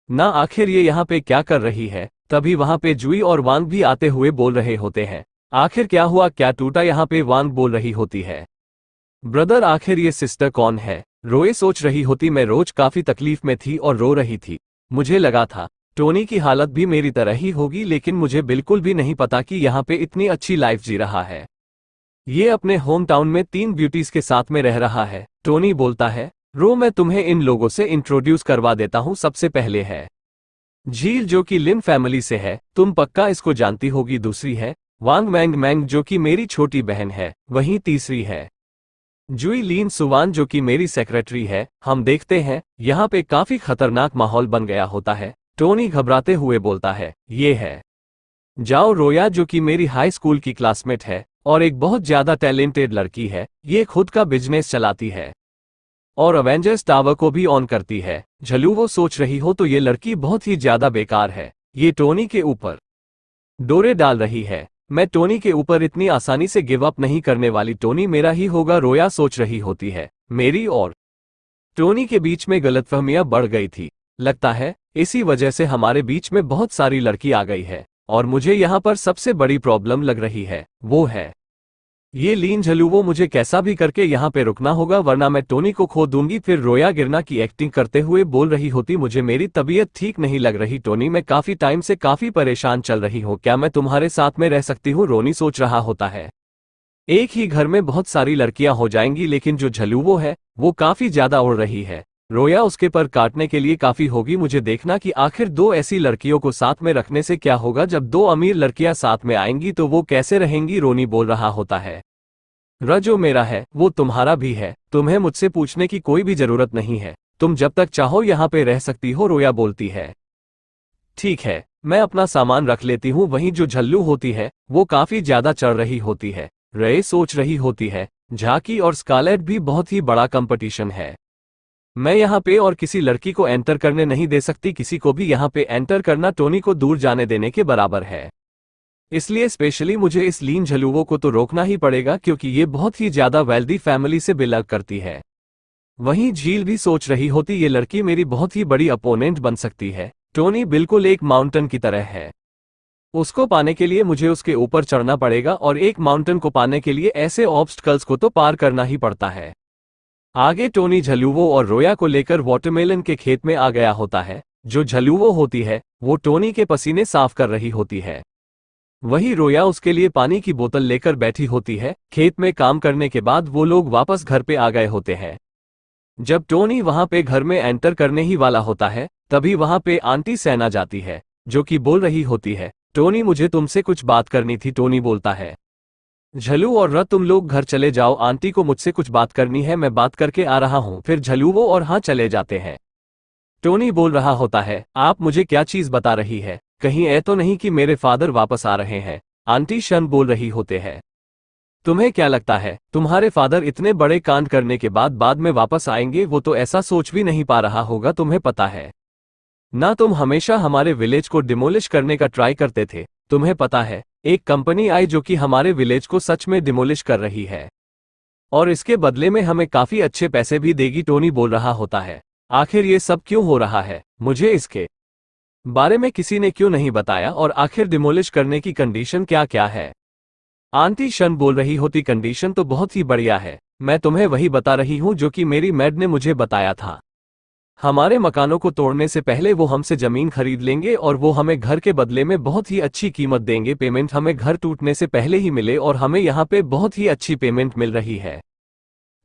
ना, आखिर ये यहाँ पे क्या कर रही है। तभी वहां पे जुई और वांग भी आते हुए बोल रहे होते हैं, आखिर क्या हुआ, क्या टूटा। यहाँ पे वांग बोल रही होती है, ब्रदर आखिर ये सिस्टर कौन है। रोए सोच रही होती, मैं रोज काफी तकलीफ में थी और रो रही थी, मुझे लगा था टोनी की हालत भी मेरी तरह ही होगी, लेकिन मुझे बिल्कुल भी नहीं पता कि यहाँ पे इतनी अच्छी लाइफ जी रहा है। ये अपने होम टाउन में 3 ब्यूटीज के साथ में रह रहा है। टोनी बोलता है, रो मैं तुम्हें इन लोगों से इंट्रोड्यूस करवा देता हूँ। सबसे पहले है झील जो कि लिन फैमिली से है, तुम पक्का इसको जानती होगी। दूसरी है वांग मैंग मैंग जो कि मेरी छोटी बहन है। वहीं तीसरी है जुई लीन सुवान जो कि मेरी सेक्रेटरी है। हम देखते हैं यहाँ पे काफी खतरनाक माहौल बन गया होता है। टोनी घबराते हुए बोलता है, ये है जाओ रोया जो कि मेरी हाई स्कूल की क्लासमेट है और एक बहुत ज्यादा टैलेंटेड लड़की है। ये खुद का बिजनेस चलाती है और अवेंजर्स टावर को भी ऑन करती है। झलू वो सोच रही हो तो ये लड़की बहुत ही ज्यादा बेकार है। ये टोनी के ऊपर डोरे डाल रही है। मैं टोनी के ऊपर इतनी आसानी से गिव अप नहीं करने वाली। टोनी मेरा ही होगा, रोया सोच रही होती है। मेरी और टोनी के बीच में गलतफहमियां बढ़ गई थी। लगता है इसी वजह से हमारे बीच में बहुत सारी लड़की आ गई है और मुझे यहाँ पर सबसे बड़ी प्रॉब्लम लग रही है वो है ये लीन झलू। वो मुझे कैसा भी करके यहाँ पे रुकना होगा वरना मैं टोनी को खो दूंगी। फिर रोया गिरना की एक्टिंग करते हुए बोल रही होती, मुझे मेरी तबीयत ठीक नहीं लग रही टोनी, मैं काफी टाइम से काफी परेशान चल रही हूँ, क्या मैं तुम्हारे साथ में रह सकती हूँ। रोनी सोच रहा होता है एक ही घर में बहुत सारी लड़कियां हो जाएंगी, लेकिन जो झलू वो है वो काफी ज्यादा उड़ रही है। रोया उसके पर काटने के लिए काफी होगी। मुझे देखना कि आखिर 2 ऐसी लड़कियों को साथ में रखने से क्या होगा। जब 2 अमीर लड़कियां साथ में आएंगी तो वो कैसे रहेंगी। रोनी बोल रहा होता है, जो मेरा है वो तुम्हारा भी है, तुम्हें मुझसे पूछने की कोई भी जरूरत नहीं है, तुम जब तक चाहो यहाँ पे रह सकती हो। रोया बोलती है, ठीक है मैं अपना सामान रख लेती हूँ। वहीं जो झल्लू होती है वो काफी ज्यादा चढ़ रही होती है। रे सोच रही होती है, झाकी और स्कारलेट भी बहुत ही बड़ा कंपटीशन है, मैं यहाँ पे और किसी लड़की को एंटर करने नहीं दे सकती। किसी को भी यहाँ पे एंटर करना टोनी को दूर जाने देने के बराबर है, इसलिए स्पेशली मुझे इस लीन झलुओं को तो रोकना ही पड़ेगा क्योंकि ये बहुत ही ज्यादा वेल्दी फैमिली से बिलोंग करती है। वहीं झील भी सोच रही होती, ये लड़की मेरी बहुत ही बड़ी अपोनेंट बन सकती है। टोनी बिल्कुल एक माउंटेन की तरह है, उसको पाने के लिए मुझे उसके ऊपर चढ़ना पड़ेगा और एक माउंटेन को पाने के लिए ऐसे ऑब्स्टकल्स को तो पार करना ही पड़ता है। आगे टोनी झलुओं और रोया को लेकर वाटरमेलन के खेत में आ गया होता है। जो झलुओं होती है वो टोनी के पसीने साफ कर रही होती है, वही रोया उसके लिए पानी की बोतल लेकर बैठी होती है। खेत में काम करने के बाद वो लोग वापस घर पे आ गए होते हैं। जब टोनी वहां पे घर में एंटर करने ही वाला होता है तभी वहां पे आंटी सैना जाती है जो कि बोल रही होती है, टोनी मुझे तुमसे कुछ बात करनी थी। टोनी बोलता है, झलू और रथ तुम लोग घर चले जाओ, आंटी को मुझसे कुछ बात करनी है, मैं बात करके आ रहा हूं। फिर झलू वो और हाँ चले जाते हैं। टोनी बोल रहा होता है, आप मुझे क्या चीज बता रही है, कहीं ऐ तो नहीं कि मेरे फादर वापस आ रहे हैं। आंटी शन बोल रही होते हैं, तुम्हें क्या लगता है तुम्हारे फादर इतने बड़े कांड करने के बाद में वापस आएंगे? वो तो ऐसा सोच भी नहीं पा रहा होगा, तुम्हें पता है ना, तुम हमेशा हमारे विलेज को डिमोलिश करने का ट्राई करते थे। तुम्हें पता है एक कंपनी आई जो कि हमारे विलेज को सच में डिमोलिश कर रही है और इसके बदले में हमें काफी अच्छे पैसे भी देगी। टोनी बोल रहा होता है, आखिर ये सब क्यों हो रहा है, मुझे इसके बारे में किसी ने क्यों नहीं बताया और आखिर डिमोलिश करने की कंडीशन क्या क्या है? आंटी शन बोल रही होती, कंडीशन तो बहुत ही बढ़िया है, मैं तुम्हें वही बता रही हूं जो कि मेरी मैड ने मुझे बताया था। हमारे मकानों को तोड़ने से पहले वो हमसे जमीन खरीद लेंगे और वो हमें घर के बदले में बहुत ही अच्छी कीमत देंगे। पेमेंट हमें घर टूटने से पहले ही मिले और हमें यहाँ पे बहुत ही अच्छी पेमेंट मिल रही है।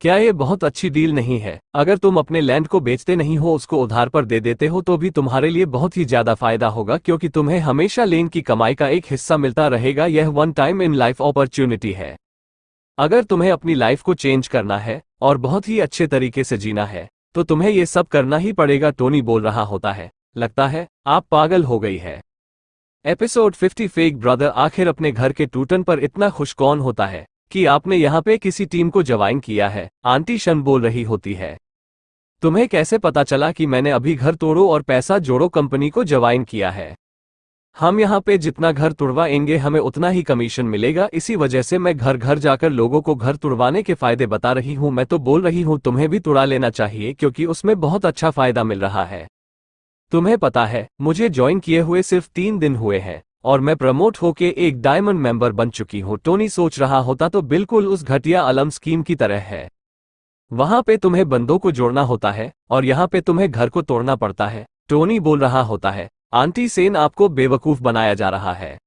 क्या ये बहुत अच्छी डील नहीं है? अगर तुम अपने लैंड को बेचते नहीं हो, उसको उधार पर दे देते हो तो भी तुम्हारे लिए बहुत ही ज्यादा फायदा होगा क्योंकि तुम्हें हमेशा लैंड की कमाई का एक हिस्सा मिलता रहेगा। यह one time in life opportunity है। अगर तुम्हें अपनी लाइफ को चेंज करना है और बहुत ही अच्छे तरीके से जीना है तो तुम्हें ये सब करना ही पड़ेगा। टोनी बोल रहा होता है, लगता है आप पागल हो गई है। Episode 50 fake brother. आखिर अपने घर के टूटन पर इतना खुश कौन होता है कि आपने यहाँ पे किसी टीम को ज्वाइन किया है? आंटी शन बोल रही होती है, तुम्हें कैसे पता चला कि मैंने अभी घर तोड़ो और पैसा जोड़ो कंपनी को ज्वाइन किया है? हम यहाँ पे जितना घर तुड़वाएंगे हमें उतना ही कमीशन मिलेगा, इसी वजह से मैं घर घर जाकर लोगों को घर तुड़वाने के फायदे बता रही हूँ। मैं तो बोल रही हूँ तुम्हें भी तुड़ा लेना चाहिए क्योंकि उसमें बहुत अच्छा फायदा मिल रहा है। तुम्हें पता है मुझे ज्वाइन किए हुए सिर्फ 3 दिन हुए हैं और मैं प्रमोट होके एक डायमंड मेंबर बन चुकी हूँ। टोनी सोच रहा होता तो बिल्कुल उस घटिया अलम स्कीम की तरह है। वहां पे तुम्हें बंदों को जोड़ना होता है और यहाँ पे तुम्हें घर को तोड़ना पड़ता है। टोनी बोल रहा होता है, आंटी सेन, आपको बेवकूफ बनाया जा रहा है।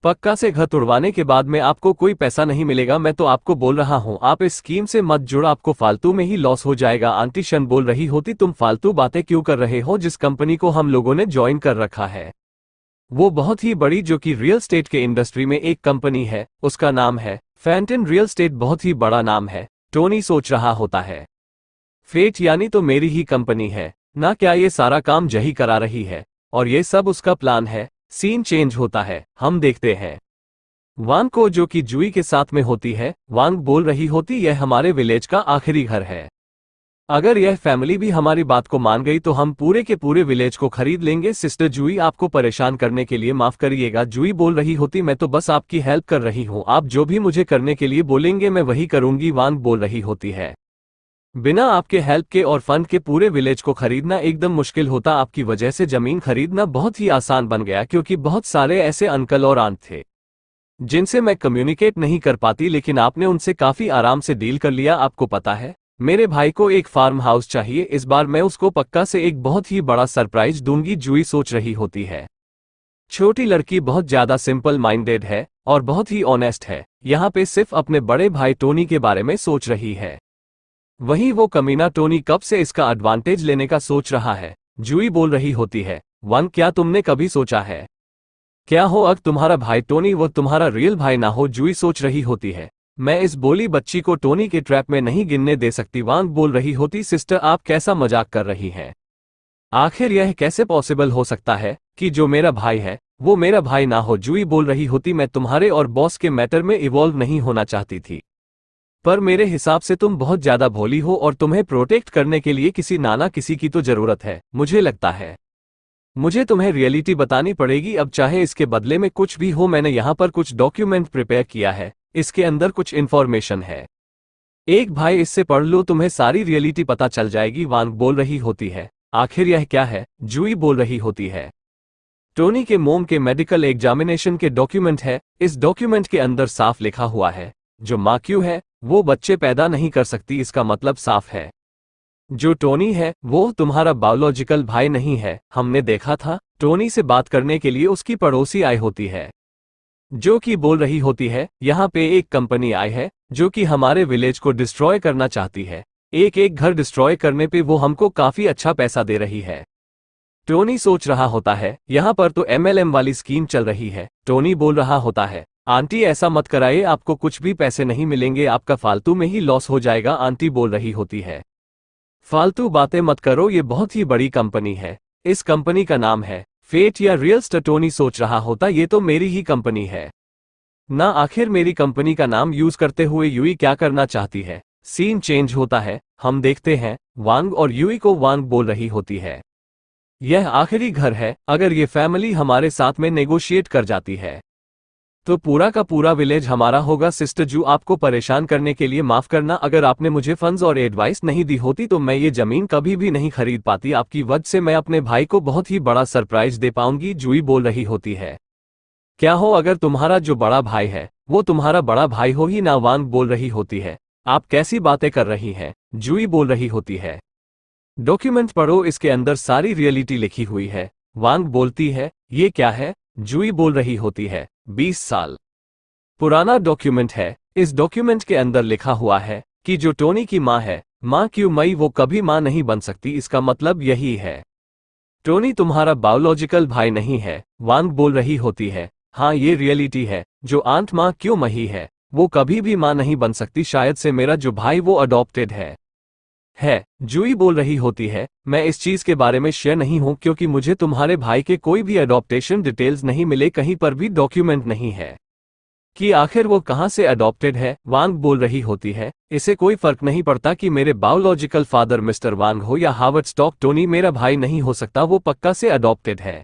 पक्का से घर तुड़वाने के बाद में आपको कोई पैसा नहीं मिलेगा। मैं तो आपको बोल रहा हूँ आप इस स्कीम से मत जुड़ो, आपको फालतू में ही लॉस हो जाएगा। आंटी शन बोल रही होती, तुम फालतू बातें क्यों कर रहे हो? जिस कंपनी को हम लोगों ने ज्वाइन कर रखा है वो बहुत ही बड़ी, जो कि रियल स्टेट के इंडस्ट्री में एक कंपनी है, उसका नाम है फैंटन रियल स्टेट। बहुत ही बड़ा नाम है। टोनी सोच रहा होता है, फेट यानी तो मेरी ही कंपनी है ना? क्या ये सारा काम जही करा रही है और ये सब उसका प्लान है? सीन चेंज होता है, हम देखते हैं वांग को, जो कि जुई के साथ में होती है। वांग बोल रही होती, यह हमारे विलेज का आखिरी घर है। अगर यह फैमिली भी हमारी बात को मान गई तो हम पूरे के पूरे विलेज को खरीद लेंगे। सिस्टर जुई, आपको परेशान करने के लिए माफ करिएगा। जुई बोल रही होती, मैं तो बस आपकी हेल्प कर रही हूँ, आप जो भी मुझे करने के लिए बोलेंगे मैं वही करूंगी। वांग बोल रही होती है, बिना आपके हेल्प के और फंड के पूरे विलेज को खरीदना एकदम मुश्किल होता। आपकी वजह से जमीन खरीदना बहुत ही आसान बन गया, क्योंकि बहुत सारे ऐसे अंकल और आंट थे जिनसे मैं कम्युनिकेट नहीं कर पाती, लेकिन आपने उनसे काफी आराम से डील कर लिया। आपको पता है, मेरे भाई को एक फार्म हाउस चाहिए, इस बार मैं उसको पक्का से एक बहुत ही बड़ा सरप्राइज दूंगी। जुई सोच रही होती है, छोटी लड़की बहुत ज्यादा सिंपल माइंडेड है और बहुत ही ऑनेस्ट है। यहाँ पे सिर्फ अपने बड़े भाई टोनी के बारे में सोच रही है। वहीं वो कमीना टोनी कब से इसका एडवांटेज लेने का सोच रहा है। जुई बोल रही होती है, वन, क्या तुमने कभी सोचा है क्या हो अगर तुम्हारा भाई टोनी वो तुम्हारा रियल भाई ना हो? जुई सोच रही होती है, मैं इस बोली बच्ची को टोनी के ट्रैप में नहीं गिनने दे सकती। वांग बोल रही होती, सिस्टर आप कैसा मजाक कर रही हैं? आखिर यह कैसे पॉसिबल हो सकता है कि जो मेरा भाई है वो मेरा भाई ना हो? जुई बोल रही होती, मैं तुम्हारे और बॉस के मैटर में इवॉल्व नहीं होना चाहती थी, पर मेरे हिसाब से तुम बहुत ज्यादा भोली हो और तुम्हें प्रोटेक्ट करने के लिए किसी नाना किसी की तो जरूरत है। मुझे लगता है मुझे तुम्हें रियलिटी बतानी पड़ेगी, अब चाहे इसके बदले में कुछ भी हो। मैंने यहाँ पर कुछ डॉक्यूमेंट प्रिपेयर किया है, इसके अंदर कुछ इन्फॉर्मेशन है, एक भाई इससे पढ़ लो, तुम्हें सारी रियलिटी पता चल जाएगी। वांग बोल रही होती है, आखिर यह क्या है? जुई बोल रही होती है, टोनी के मोम के मेडिकल एग्जामिनेशन के डॉक्यूमेंट है। इस डॉक्यूमेंट के अंदर साफ लिखा हुआ है जो माँ क्यों है वो बच्चे पैदा नहीं कर सकती। इसका मतलब साफ है जो टोनी है वो तुम्हारा बायोलॉजिकल भाई नहीं है। हमने देखा था टोनी से बात करने के लिए उसकी पड़ोसी आई होती है, जो कि बोल रही होती है यहाँ पे एक कंपनी आई है जो कि हमारे विलेज को डिस्ट्रॉय करना चाहती है। एक एक घर डिस्ट्रॉय करने पे वो हमको काफी अच्छा पैसा दे रही है। टोनी सोच रहा होता है, यहाँ पर तो MLM वाली स्कीम चल रही है। टोनी बोल रहा होता है, आंटी ऐसा मत कराइए, आपको कुछ भी पैसे नहीं मिलेंगे, आपका फालतू में ही लॉस हो जाएगा। आंटी बोल रही होती है, फालतू बातें मत करो, ये बहुत ही बड़ी कंपनी है, इस कंपनी का नाम है फेट या रियल स्टेट। टोनी सोच रहा होता, ये तो मेरी ही कंपनी है ना, आखिर मेरी कंपनी का नाम यूज करते हुए यूई क्या करना चाहती है? सीन चेंज होता है, हम देखते हैं वांग और यूई को। वांग बोल रही होती है, यह आखिरी घर है, अगर ये फैमिली हमारे साथ में नेगोशिएट कर जाती है तो पूरा का पूरा विलेज हमारा होगा। सिस्टर जू, आपको परेशान करने के लिए माफ करना, अगर आपने मुझे फंड्स और एडवाइस नहीं दी होती तो मैं ये जमीन कभी भी नहीं खरीद पाती। आपकी वजह से मैं अपने भाई को बहुत ही बड़ा सरप्राइज दे पाऊंगी। जुई बोल रही होती है, क्या हो अगर तुम्हारा जो बड़ा भाई है वो तुम्हारा बड़ा भाई हो ही ना? वांग बोल रही होती है, आप कैसी बातें कर रही हैं? जुई बोल रही होती है, डॉक्यूमेंट पढ़ो, इसके अंदर सारी रियलिटी लिखी हुई है। वांग बोलती है, ये क्या है? जुई बोल रही होती है, 20 साल पुराना डॉक्यूमेंट है। इस डॉक्यूमेंट के अंदर लिखा हुआ है कि जो टोनी की माँ है, माँ क्यों मई, वो कभी माँ नहीं बन सकती। इसका मतलब यही है टोनी तुम्हारा बायोलॉजिकल भाई नहीं है। वांग बोल रही होती है, हाँ ये रियलिटी है, जो आंट माँ क्यों मही है वो कभी भी माँ नहीं बन सकती, शायद से मेरा जो भाई वो अडॉप्टेड है। जुई बोल रही होती है, मैं इस चीज के बारे में शेयर नहीं हूं क्योंकि मुझे तुम्हारे भाई के कोई भी अडॉप्टेशन डिटेल्स नहीं मिले, कहीं पर भी डॉक्यूमेंट नहीं है कि आखिर वो कहां से अडॉप्टेड है। वांग बोल रही होती है, इसे कोई फर्क नहीं पड़ता कि मेरे बायोलॉजिकल फादर मिस्टर वांग हो या हावर्ड स्टॉक, टोनी मेरा भाई नहीं हो सकता, वो पक्का से अडॉप्टेड है।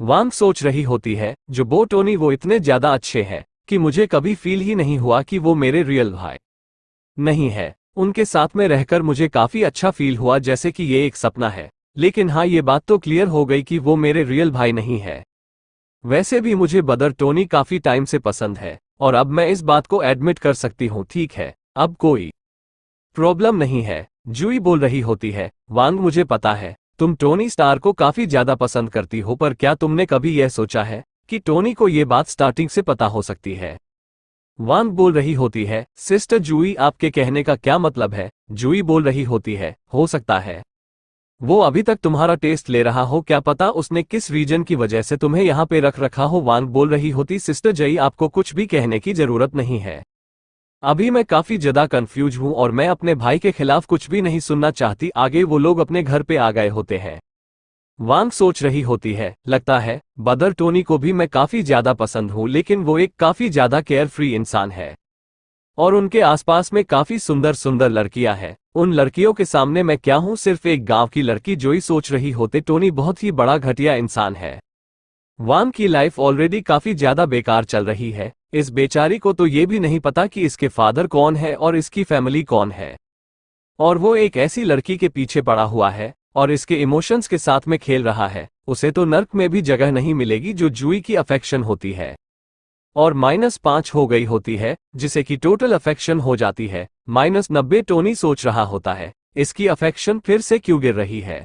वांग सोच रही होती है, जो बो टोनी वो इतने ज्यादा अच्छे हैं कि मुझे कभी फील ही नहीं हुआ कि वो मेरे रियल भाई नहीं है। उनके साथ में रहकर मुझे काफी अच्छा फील हुआ, जैसे कि ये एक सपना है। लेकिन हाँ, ये बात तो क्लियर हो गई कि वो मेरे रियल भाई नहीं है। वैसे भी मुझे बदर टोनी काफी टाइम से पसंद है और अब मैं इस बात को एडमिट कर सकती हूँ। ठीक है, अब कोई प्रॉब्लम नहीं है। जुई बोल रही होती है, वांग मुझे पता है तुम टोनी स्टार को काफी ज्यादा पसंद करती हो, पर क्या तुमने कभी यह सोचा है कि टोनी को यह बात स्टार्टिंग से पता हो सकती है? वांग बोल रही होती है, सिस्टर जूई आपके कहने का क्या मतलब है? जूई बोल रही होती है, हो सकता है वो अभी तक तुम्हारा टेस्ट ले रहा हो, क्या पता उसने किस रीजन की वजह से तुम्हें यहाँ पे रख रखा हो। वांग बोल रही होती, सिस्टर जई आपको कुछ भी कहने की जरूरत नहीं है। अभी मैं काफी ज्यादा कंफ्यूज हूं और मैं अपने भाई के खिलाफ कुछ भी नहीं सुनना चाहती। आगे वो लोग अपने घर पे आ गए होते हैं। वांग सोच रही होती है, लगता है बदर टोनी को भी मैं काफी ज्यादा पसंद हूं, लेकिन वो एक काफी ज्यादा केयर फ्री इंसान है और उनके आसपास में काफी सुंदर सुंदर लड़कियां हैं। उन लड़कियों के सामने मैं क्या हूं, सिर्फ एक गांव की लड़की। जोई सोच रही होते, टोनी बहुत ही बड़ा घटिया इंसान है। वांग की लाइफ ऑलरेडी काफी ज्यादा बेकार चल रही है। इस बेचारी को तो ये भी नहीं पता कि इसके फादर कौन है और इसकी फैमिली कौन है, और वो एक ऐसी लड़की के पीछे पड़ा हुआ है और इसके इमोशंस के साथ में खेल रहा है। उसे तो नर्क में भी जगह नहीं मिलेगी जो जूई की अफेक्शन होती है, और -5 हो गई होती है, जिसे कि टोटल अफेक्शन हो जाती है -90। टोनी सोच रहा होता है, इसकी अफेक्शन फिर से क्यों गिर रही है?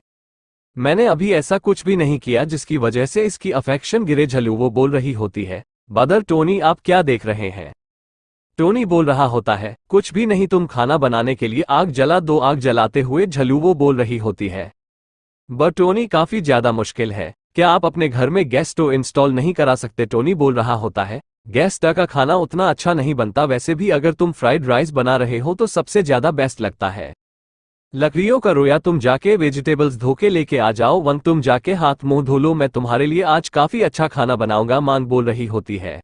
मैंने अभी ऐसा कुछ भी नहीं किया जिसकी वजह से इसकी अफेक्शन गिरे। झलू वो बोल रही होती है, बदर टोनी आप क्या देख रहे हैं? टोनी बोल रहा होता है, कुछ भी नहीं, तुम खाना बनाने के लिए आग जला दो। आग जलाते हुए झलू वो बोल रही होती है, बट टोनी काफी ज्यादा मुश्किल है, क्या आप अपने घर में गैस स्टोव इंस्टॉल नहीं करा सकते? टोनी बोल रहा होता है, गैस स्टोव का खाना उतना अच्छा नहीं बनता, वैसे भी अगर तुम फ्राइड राइस बना रहे हो तो सबसे ज्यादा बेस्ट लगता है। लकड़ियों का रोया, तुम जाके वेजिटेबल्स धो के लेके आ जाओ। वंग तुम जाके हाथ मुंह धो लो, मैं तुम्हारे लिए आज काफी अच्छा खाना बनाऊंगा। मांग बोल रही होती है,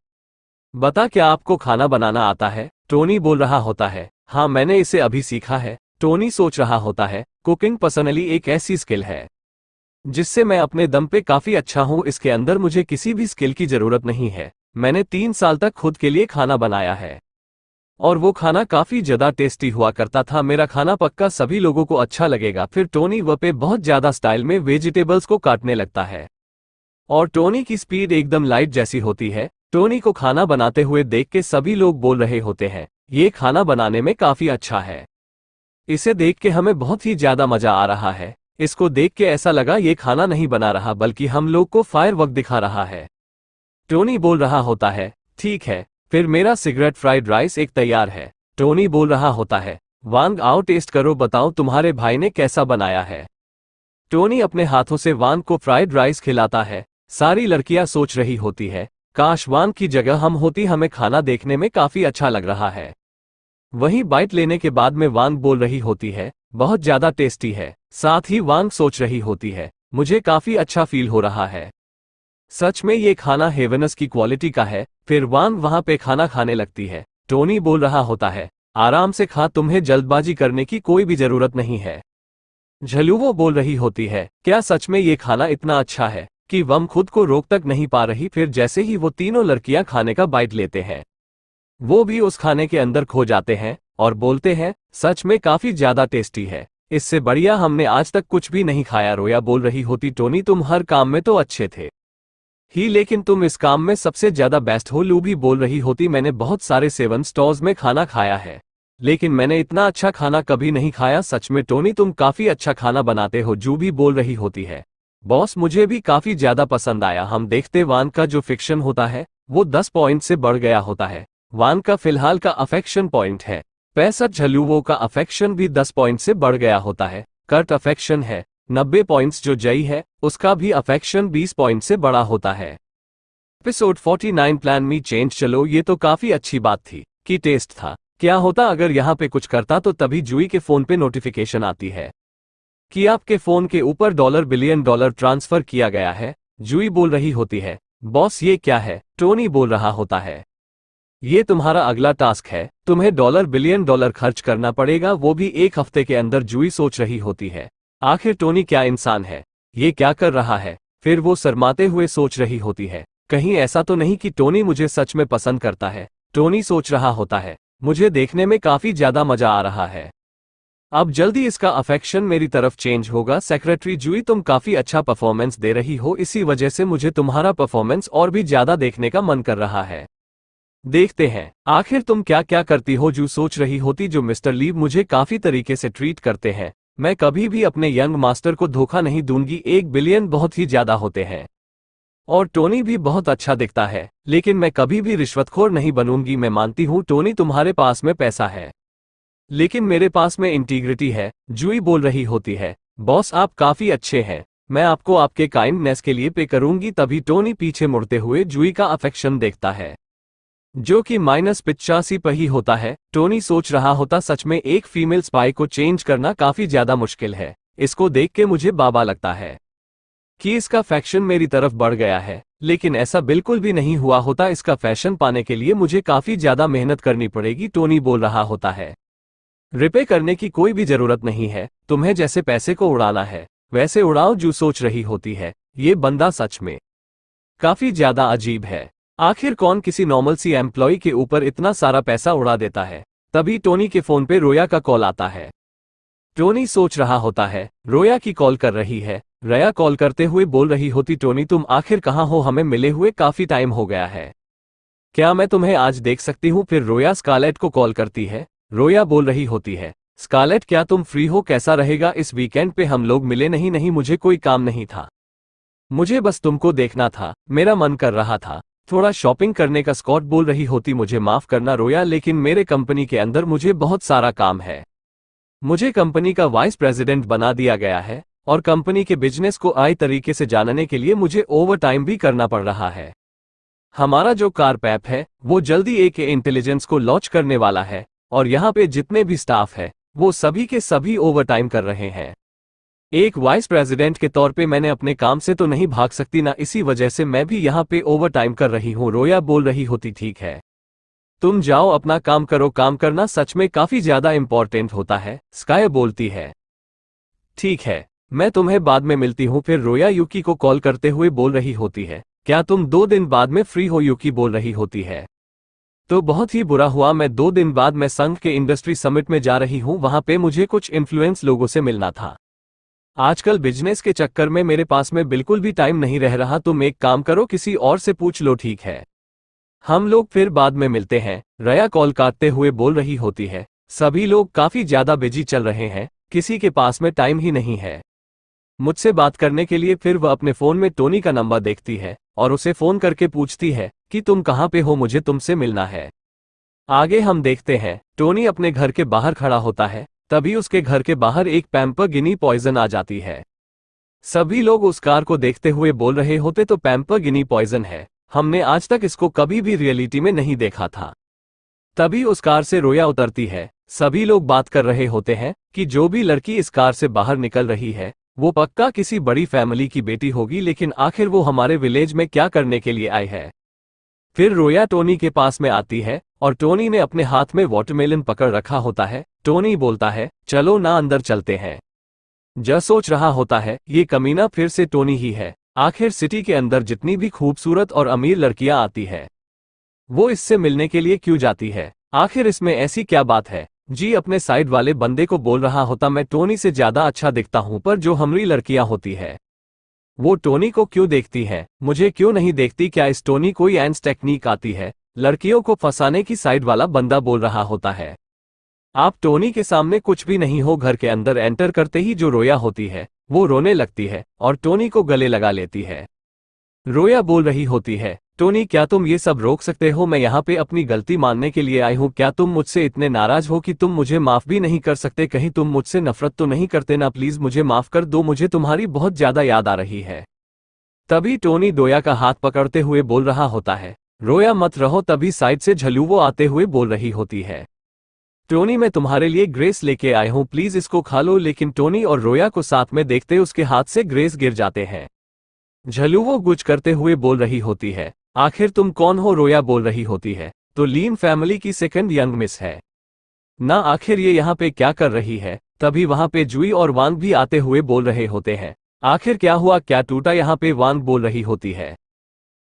बता क्या आपको खाना बनाना आता है? टोनी बोल रहा होता है, हाँ मैंने इसे अभी सीखा है। टोनी सोच रहा होता है, कुकिंग पर्सनली एक ऐसी स्किल है जिससे मैं अपने दम पे काफी अच्छा हूँ, इसके अंदर मुझे किसी भी स्किल की जरूरत नहीं है। मैंने 3 साल तक खुद के लिए खाना बनाया है और वो खाना काफी ज्यादा टेस्टी हुआ करता था। मेरा खाना पक्का सभी लोगों को अच्छा लगेगा। फिर टोनी वह पे बहुत ज्यादा स्टाइल में वेजिटेबल्स को काटने लगता है और टोनी की स्पीड एकदम लाइट जैसी होती है। टोनी को खाना बनाते हुए देख के सभी लोग बोल रहे होते हैं, ये खाना बनाने में काफी अच्छा है, इसे देख के हमें बहुत ही ज्यादा मजा आ रहा है। इसको देख के ऐसा लगा ये खाना नहीं बना रहा बल्कि हम लोग को फायरवर्क दिखा रहा है। टोनी बोल रहा होता है, ठीक है फिर मेरा सिगरेट फ्राइड राइस एक तैयार है। टोनी बोल रहा होता है, वांग आओ टेस्ट करो, बताओ तुम्हारे भाई ने कैसा बनाया है। टोनी अपने हाथों से वांग को फ्राइड राइस खिलाता है। सारी लड़कियां सोच रही होती है, काश वांग की जगह हम होती, हमें खाना देखने में काफी अच्छा लग रहा है। वहीं बाइट लेने के बाद में वांग बोल रही होती है, बहुत ज्यादा टेस्टी है। साथ ही वांग सोच रही होती है, मुझे काफी अच्छा फील हो रहा है, सच में ये खाना हेवनस की क्वालिटी का है। फिर वांग वहां पे खाना खाने लगती है। टोनी बोल रहा होता है, आराम से खा, तुम्हें जल्दबाजी करने की कोई भी जरूरत नहीं है। झलुवो बोल रही होती है, क्या सच में ये खाना इतना अच्छा है कि वम खुद को रोक तक नहीं पा रही। फिर जैसे ही वो तीनों लड़कियां खाने का बाइट लेते हैं, वो भी उस खाने के अंदर खो जाते हैं और बोलते हैं, सच में काफी ज्यादा टेस्टी है, इससे बढ़िया हमने आज तक कुछ भी नहीं खाया। रोया बोल रही होती, टोनी तुम हर काम में तो अच्छे थे ही, लेकिन तुम इस काम में सबसे ज्यादा बेस्ट हो। लू भी बोल रही होती, मैंने बहुत सारे 7 स्टोर्स में खाना खाया है, लेकिन मैंने इतना अच्छा खाना कभी नहीं खाया। सच में टोनी तुम काफी अच्छा खाना बनाते हो। जू भी बोल रही होती है, बॉस मुझे भी काफी ज्यादा पसंद आया। हम देखते वान का जो फिक्शन होता है वो 10 पॉइंट से बढ़ गया होता है। वान का फिलहाल का अफेक्शन पॉइंट है 65। झलुवो का अफेक्शन भी 10 पॉइंट से बढ़ गया होता है। कर्ट अफेक्शन है 90 पॉइंट्स। जो जई है उसका भी अफेक्शन 20 पॉइंट से बड़ा होता है। एपिसोड 49 प्लान मी चेंज। चलो ये तो काफी अच्छी बात थी कि टेस्ट था। क्या होता अगर यहाँ पे कुछ करता? तो तभी जूई के फोन पे नोटिफिकेशन आती है कि आपके फोन के ऊपर $1 बिलियन ट्रांसफर किया गया है। जूई बोल रही होती है, बॉस ये क्या है? टोनी बोल रहा होता है, ये तुम्हारा अगला टास्क है, तुम्हें $1 बिलियन खर्च करना पड़ेगा, वो भी 1 हफ्ते के अंदर। जूई सोच रही होती है, आखिर टोनी क्या इंसान है, ये क्या कर रहा है? फिर वो शर्माते हुए सोच रही होती है, कहीं ऐसा तो नहीं कि टोनी मुझे सच में पसंद करता है। टोनी सोच रहा होता है, मुझे देखने में काफी ज्यादा मजा आ रहा है, अब जल्दी इसका अफेक्शन मेरी तरफ चेंज होगा। सेक्रेटरी जूई तुम काफी अच्छा परफॉर्मेंस दे रही हो, इसी वजह से मुझे तुम्हारा परफॉर्मेंस और भी ज्यादा देखने का मन कर रहा है। देखते हैं आखिर तुम क्या क्या करती हो। जू सोच रही होती, जो मिस्टर लीव मुझे काफी तरीके से ट्रीट करते हैं, मैं कभी भी अपने यंग मास्टर को धोखा नहीं दूंगी, 1 बिलियन बहुत ही ज्यादा होते हैं। और टोनी भी बहुत अच्छा दिखता है, लेकिन मैं कभी भी रिश्वतखोर नहीं बनूंगी। मैं मानती हूँ टोनी तुम्हारे पास में पैसा है, लेकिन मेरे पास में इंटीग्रिटी है, जूही बोल रही होती है। बॉस आप काफी अच्छे हैं, मैं आपको आपके काइंडनेस के लिए पे करूंगी। तभी टोनी पीछे मुड़ते हुए जूही का अफेक्शन देखता है, जो कि -85 पर ही होता है। टोनी सोच रहा होता सच में एक फीमेल स्पाई को चेंज करना काफी ज्यादा मुश्किल है। इसको देख के मुझे बाबा लगता है कि इसका फैक्शन मेरी तरफ बढ़ गया है, लेकिन ऐसा बिल्कुल भी नहीं हुआ होता। इसका फैशन पाने के लिए मुझे काफी ज्यादा मेहनत करनी पड़ेगी, टोनी बोल रहा होता है। रिपे करने की कोई भी जरूरत नहीं है, तुम्हें जैसे पैसे को उड़ाना है वैसे उड़ाओ, जो सोच रही होती है। ये बंदा सच में काफी ज्यादा अजीब है। आखिर कौन किसी नॉर्मल सी एम्प्लॉय के ऊपर इतना सारा पैसा उड़ा देता है। तभी टोनी के फोन पे रोया का कॉल आता है। टोनी सोच रहा होता है रोया की कॉल कर रही है। रया कॉल करते हुए बोल रही होती, टोनी तुम आखिर कहाँ हो, हमें मिले हुए काफी टाइम हो गया है, क्या मैं तुम्हें आज देख सकती हूँ। फिर रोया स्कारलेट को कॉल करती है। रोया बोल रही होती है, स्कारलेट क्या तुम फ्री हो, कैसा रहेगा इस वीकेंड पे हम लोग मिले। नहीं नहीं, मुझे कोई काम नहीं था, मुझे बस तुमको देखना था, मेरा मन कर रहा था थोड़ा शॉपिंग करने का। स्कॉट बोल रही होती, मुझे माफ करना रोया, लेकिन मेरे कंपनी के अंदर मुझे बहुत सारा काम है। मुझे कंपनी का वाइस प्रेसिडेंट बना दिया गया है और कंपनी के बिजनेस को आई तरीके से जानने के लिए मुझे ओवर टाइम भी करना पड़ रहा है। हमारा जो कार ऐप है वो जल्दी एक इंटेलिजेंस को लॉन्च करने वाला है और यहाँ पे जितने भी स्टाफ है वो सभी के सभी ओवर टाइम कर रहे हैं। एक वाइस प्रेसिडेंट के तौर पे मैंने अपने काम से तो नहीं भाग सकती ना, इसी वजह से मैं भी यहाँ पे ओवर टाइम कर रही हूँ। रोया बोल रही होती, ठीक है तुम जाओ अपना काम करो, काम करना सच में काफी ज्यादा इंपॉर्टेंट होता है। स्काई बोलती है, ठीक है मैं तुम्हें बाद में मिलती हूँ। फिर रोया यूकी को कॉल करते हुए बोल रही होती है, क्या तुम 2 दिन बाद में फ्री हो। यूकी बोल रही होती है, तो बहुत ही बुरा हुआ, मैं 2 दिन बाद मैं संघ के इंडस्ट्री समिट में जा रही हूँ, वहां पे मुझे कुछ इन्फ्लुएंस लोगों से मिलना था। आजकल बिजनेस के चक्कर में मेरे पास में बिल्कुल भी टाइम नहीं रह रहा। तुम एक काम करो, किसी और से पूछ लो, ठीक है हम लोग फिर बाद में मिलते हैं। रया कॉल काटते हुए बोल रही होती है, सभी लोग काफी ज्यादा बिजी चल रहे हैं, किसी के पास में टाइम ही नहीं है मुझसे बात करने के लिए। फिर वह अपने फोन में टोनी का नंबर देखती है और उसे फोन करके पूछती है कि तुम कहाँ पे हो, मुझे तुमसे मिलना है। आगे हम देखते हैं टोनी अपने घर के बाहर खड़ा होता है, तभी उसके घर के बाहर एक पैम्पर गिनी पॉइजन आ जाती है। सभी लोग उस कार को देखते हुए बोल रहे होते, तो पैम्पर गिनी पॉइजन है, हमने आज तक इसको कभी भी रियलिटी में नहीं देखा था। तभी उस कार से रोया उतरती है। सभी लोग बात कर रहे होते हैं कि जो भी लड़की इस कार से बाहर निकल रही है वो पक्का किसी बड़ी फैमिली की बेटी होगी, लेकिन आखिर वो हमारे विलेज में क्या करने के लिए आई है। फिर रोया टोनी के पास में आती है और टोनी ने अपने हाथ में वाटरमेलन पकड़ रखा होता है। टोनी बोलता है, चलो ना अंदर चलते हैं। जय सोच रहा होता है ये कमीना फिर से टोनी ही है, आखिर सिटी के अंदर जितनी भी खूबसूरत और अमीर लड़कियां आती है वो इससे मिलने के लिए क्यों जाती है, आखिर इसमें ऐसी क्या बात है। जी अपने साइड वाले बंदे को बोल रहा होता, मैं टोनी से ज्यादा अच्छा दिखता हूं, पर जो हमारी लड़कियां होती है वो टोनी को क्यों देखती हैं, मुझे क्यों नहीं देखती। क्या इस टोनी कोई एंस टेक्निक आती है लड़कियों को फंसाने की। साइड वाला बंदा बोल रहा होता है, आप टोनी के सामने कुछ भी नहीं हो। घर के अंदर एंटर करते ही जो रोया होती है वो रोने लगती है और टोनी को गले लगा लेती है। रोया बोल रही होती है, टोनी क्या तुम ये सब रोक सकते हो, मैं यहाँ पे अपनी गलती मानने के लिए आई हूँ। क्या तुम मुझसे इतने नाराज हो कि तुम मुझे माफ भी नहीं कर सकते, कहीं तुम मुझसे नफरत तो नहीं करते ना, प्लीज मुझे माफ कर दो, मुझे तुम्हारी बहुत ज्यादा याद आ रही है। तभी टोनी रोया का हाथ पकड़ते हुए बोल रहा होता है, रोया मत रहो। तभी साइड से झलुवो आते हुए बोल रही होती है, टोनी मैं तुम्हारे लिए ग्रेस लेके आया हूं, प्लीज इसको खा लो। लेकिन टोनी और रोया को साथ में देखते उसके हाथ से ग्रेस गिर जाते हैं। झलुवो गुज करते हुए बोल रही होती है, आखिर तुम कौन हो। रोया बोल रही होती है, तो लीन फैमिली की सेकंड यंग मिस है ना, आखिर ये यहाँ पे क्या कर रही है। तभी वहां पे जूही और वांग भी आते हुए बोल रहे होते हैं, आखिर क्या हुआ, क्या टूटा। यहाँ पे वांग बोल रही होती है,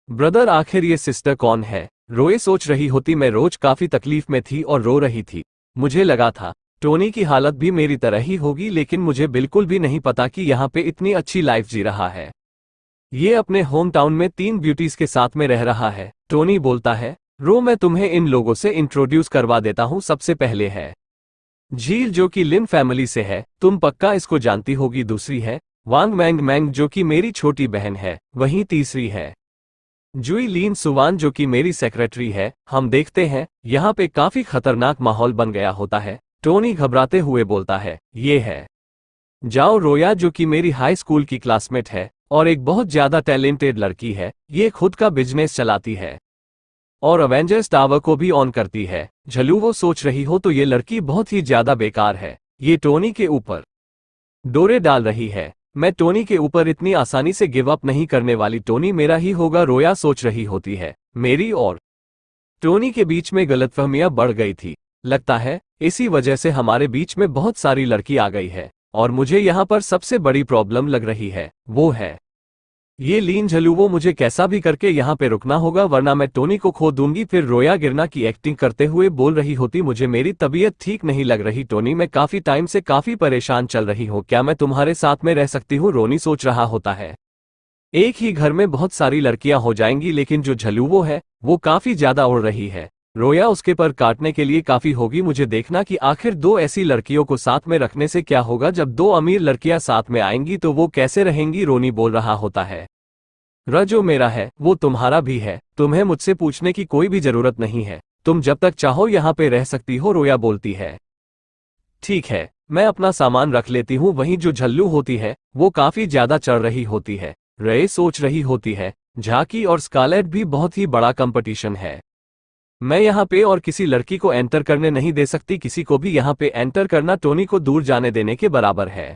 ब्रदर आखिर ये सिस्टर कौन है। रोए सोच रही होती, मैं रोज काफी तकलीफ में थी और रो रही थी, मुझे लगा था टोनी की हालत भी मेरी तरह ही होगी, लेकिन मुझे बिल्कुल भी नहीं पता कि यहाँ पे इतनी अच्छी लाइफ जी रहा है। ये अपने होम टाउन में 3 ब्यूटीज के साथ में रह रहा है। टोनी बोलता है, रो मैं तुम्हें इन लोगों से इंट्रोड्यूस करवा देता हूँ। सबसे पहले है झील जो कि लिन फैमिली से है, तुम पक्का इसको जानती होगी। दूसरी है वांग मैंग मैंग जो कि मेरी छोटी बहन है। वहीं तीसरी है जुई लीन सुवान जो कि मेरी सेक्रेटरी है। हम देखते हैं यहाँ पे काफी खतरनाक माहौल बन गया होता है। टोनी घबराते हुए बोलता है, ये है जाओ रोया जो कि मेरी हाई स्कूल की क्लासमेट है और एक बहुत ज्यादा टैलेंटेड लड़की है। ये खुद का बिजनेस चलाती है और अवेंजर्स टावर को भी ऑन करती है। झलू वो सोच रही हो तो ये लड़की बहुत ही ज्यादा बेकार है। ये टोनी के ऊपर डोरे डाल रही है। मैं टोनी के ऊपर इतनी आसानी से गिव अप नहीं करने वाली। टोनी मेरा ही होगा, रोया सोच रही होती है। मेरी और टोनी के बीच में गलतफहमियां बढ़ गई थी। लगता है इसी वजह से हमारे बीच में बहुत सारी लड़की आ गई है और मुझे यहाँ पर सबसे बड़ी प्रॉब्लम लग रही है वो है ये लीन झलू। वो मुझे कैसा भी करके यहाँ पे रुकना होगा वरना मैं टोनी को खो दूंगी। फिर रोया गिरना की एक्टिंग करते हुए बोल रही होती, मुझे मेरी तबीयत ठीक नहीं लग रही टोनी, मैं काफी टाइम से काफी परेशान चल रही हूँ, क्या मैं तुम्हारे साथ में रह सकती हूँ? रोनी सोच रहा होता है एक ही घर में बहुत सारी लड़कियां हो जाएंगी, लेकिन जो झलूवो है वो काफी ज्यादा उड़ रही है। रोया उसके पर काटने के लिए काफी होगी। मुझे देखना कि आखिर दो ऐसी लड़कियों को साथ में रखने से क्या होगा। जब दो अमीर लड़कियां साथ में आएंगी तो वो कैसे रहेंगी? रोनी बोल रहा होता है, र जो मेरा है वो तुम्हारा भी है, तुम्हें मुझसे पूछने की कोई भी जरूरत नहीं है, तुम जब तक चाहो यहाँ पे रह सकती हो। रोया बोलती है, ठीक है मैं अपना सामान रख लेती हूँ। वहीं जो झल्लू होती है वो काफी ज्यादा चढ़ रही होती है। रे सोच रही होती है, झाकी और स्कारलेट भी बहुत ही बड़ा कंपटीशन है, मैं यहाँ पे और किसी लड़की को एंटर करने नहीं दे सकती। किसी को भी यहाँ पे एंटर करना टोनी को दूर जाने देने के बराबर है,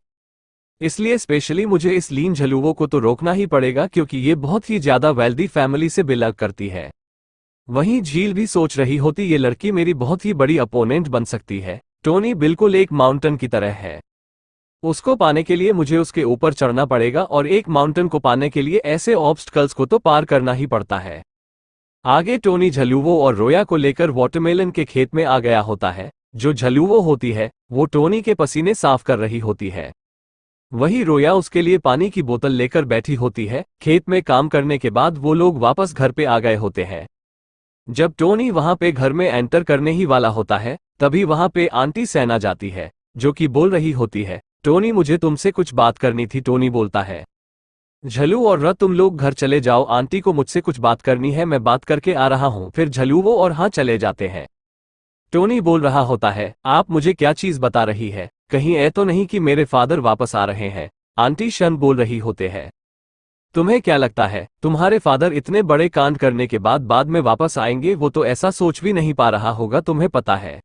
इसलिए स्पेशली मुझे इस लीन झलुओं को तो रोकना ही पड़ेगा क्योंकि ये बहुत ही ज्यादा वेल्दी फैमिली से बिलोंग करती है। वहीं झील भी सोच रही होती, ये लड़की मेरी बहुत ही बड़ी अपोनेंट बन सकती है। टोनी बिल्कुल एक माउंटेन की तरह है, उसको पाने के लिए मुझे उसके ऊपर चढ़ना पड़ेगा और एक माउंटेन को पाने के लिए ऐसे ऑब्स्टकल्स को तो पार करना ही पड़ता है। आगे टोनी झलुवो और रोया को लेकर वाटरमेलन के खेत में आ गया होता है। जो झलुवो होती है वो टोनी के पसीने साफ कर रही होती है, वही रोया उसके लिए पानी की बोतल लेकर बैठी होती है। खेत में काम करने के बाद वो लोग वापस घर पे आ गए होते हैं। जब टोनी वहां पे घर में एंटर करने ही वाला होता है तभी वहां पे आंटी सैन आ जाती है जो कि बोल रही होती है, टोनी मुझे तुमसे कुछ बात करनी थी। टोनी बोलता है, झलू और र तुम लोग घर चले जाओ, आंटी को मुझसे कुछ बात करनी है, मैं बात करके आ रहा हूं। फिर झलू वो और हाँ चले जाते हैं। टोनी बोल रहा होता है, आप मुझे क्या चीज बता रही है, कहीं ऐ तो नहीं कि मेरे फादर वापस आ रहे हैं? आंटी शन बोल रही होते हैं, तुम्हें क्या लगता है तुम्हारे फादर इतने बड़े कांड करने के बाद में वापस आएंगे? वो तो ऐसा सोच भी नहीं पा रहा होगा, तुम्हें पता है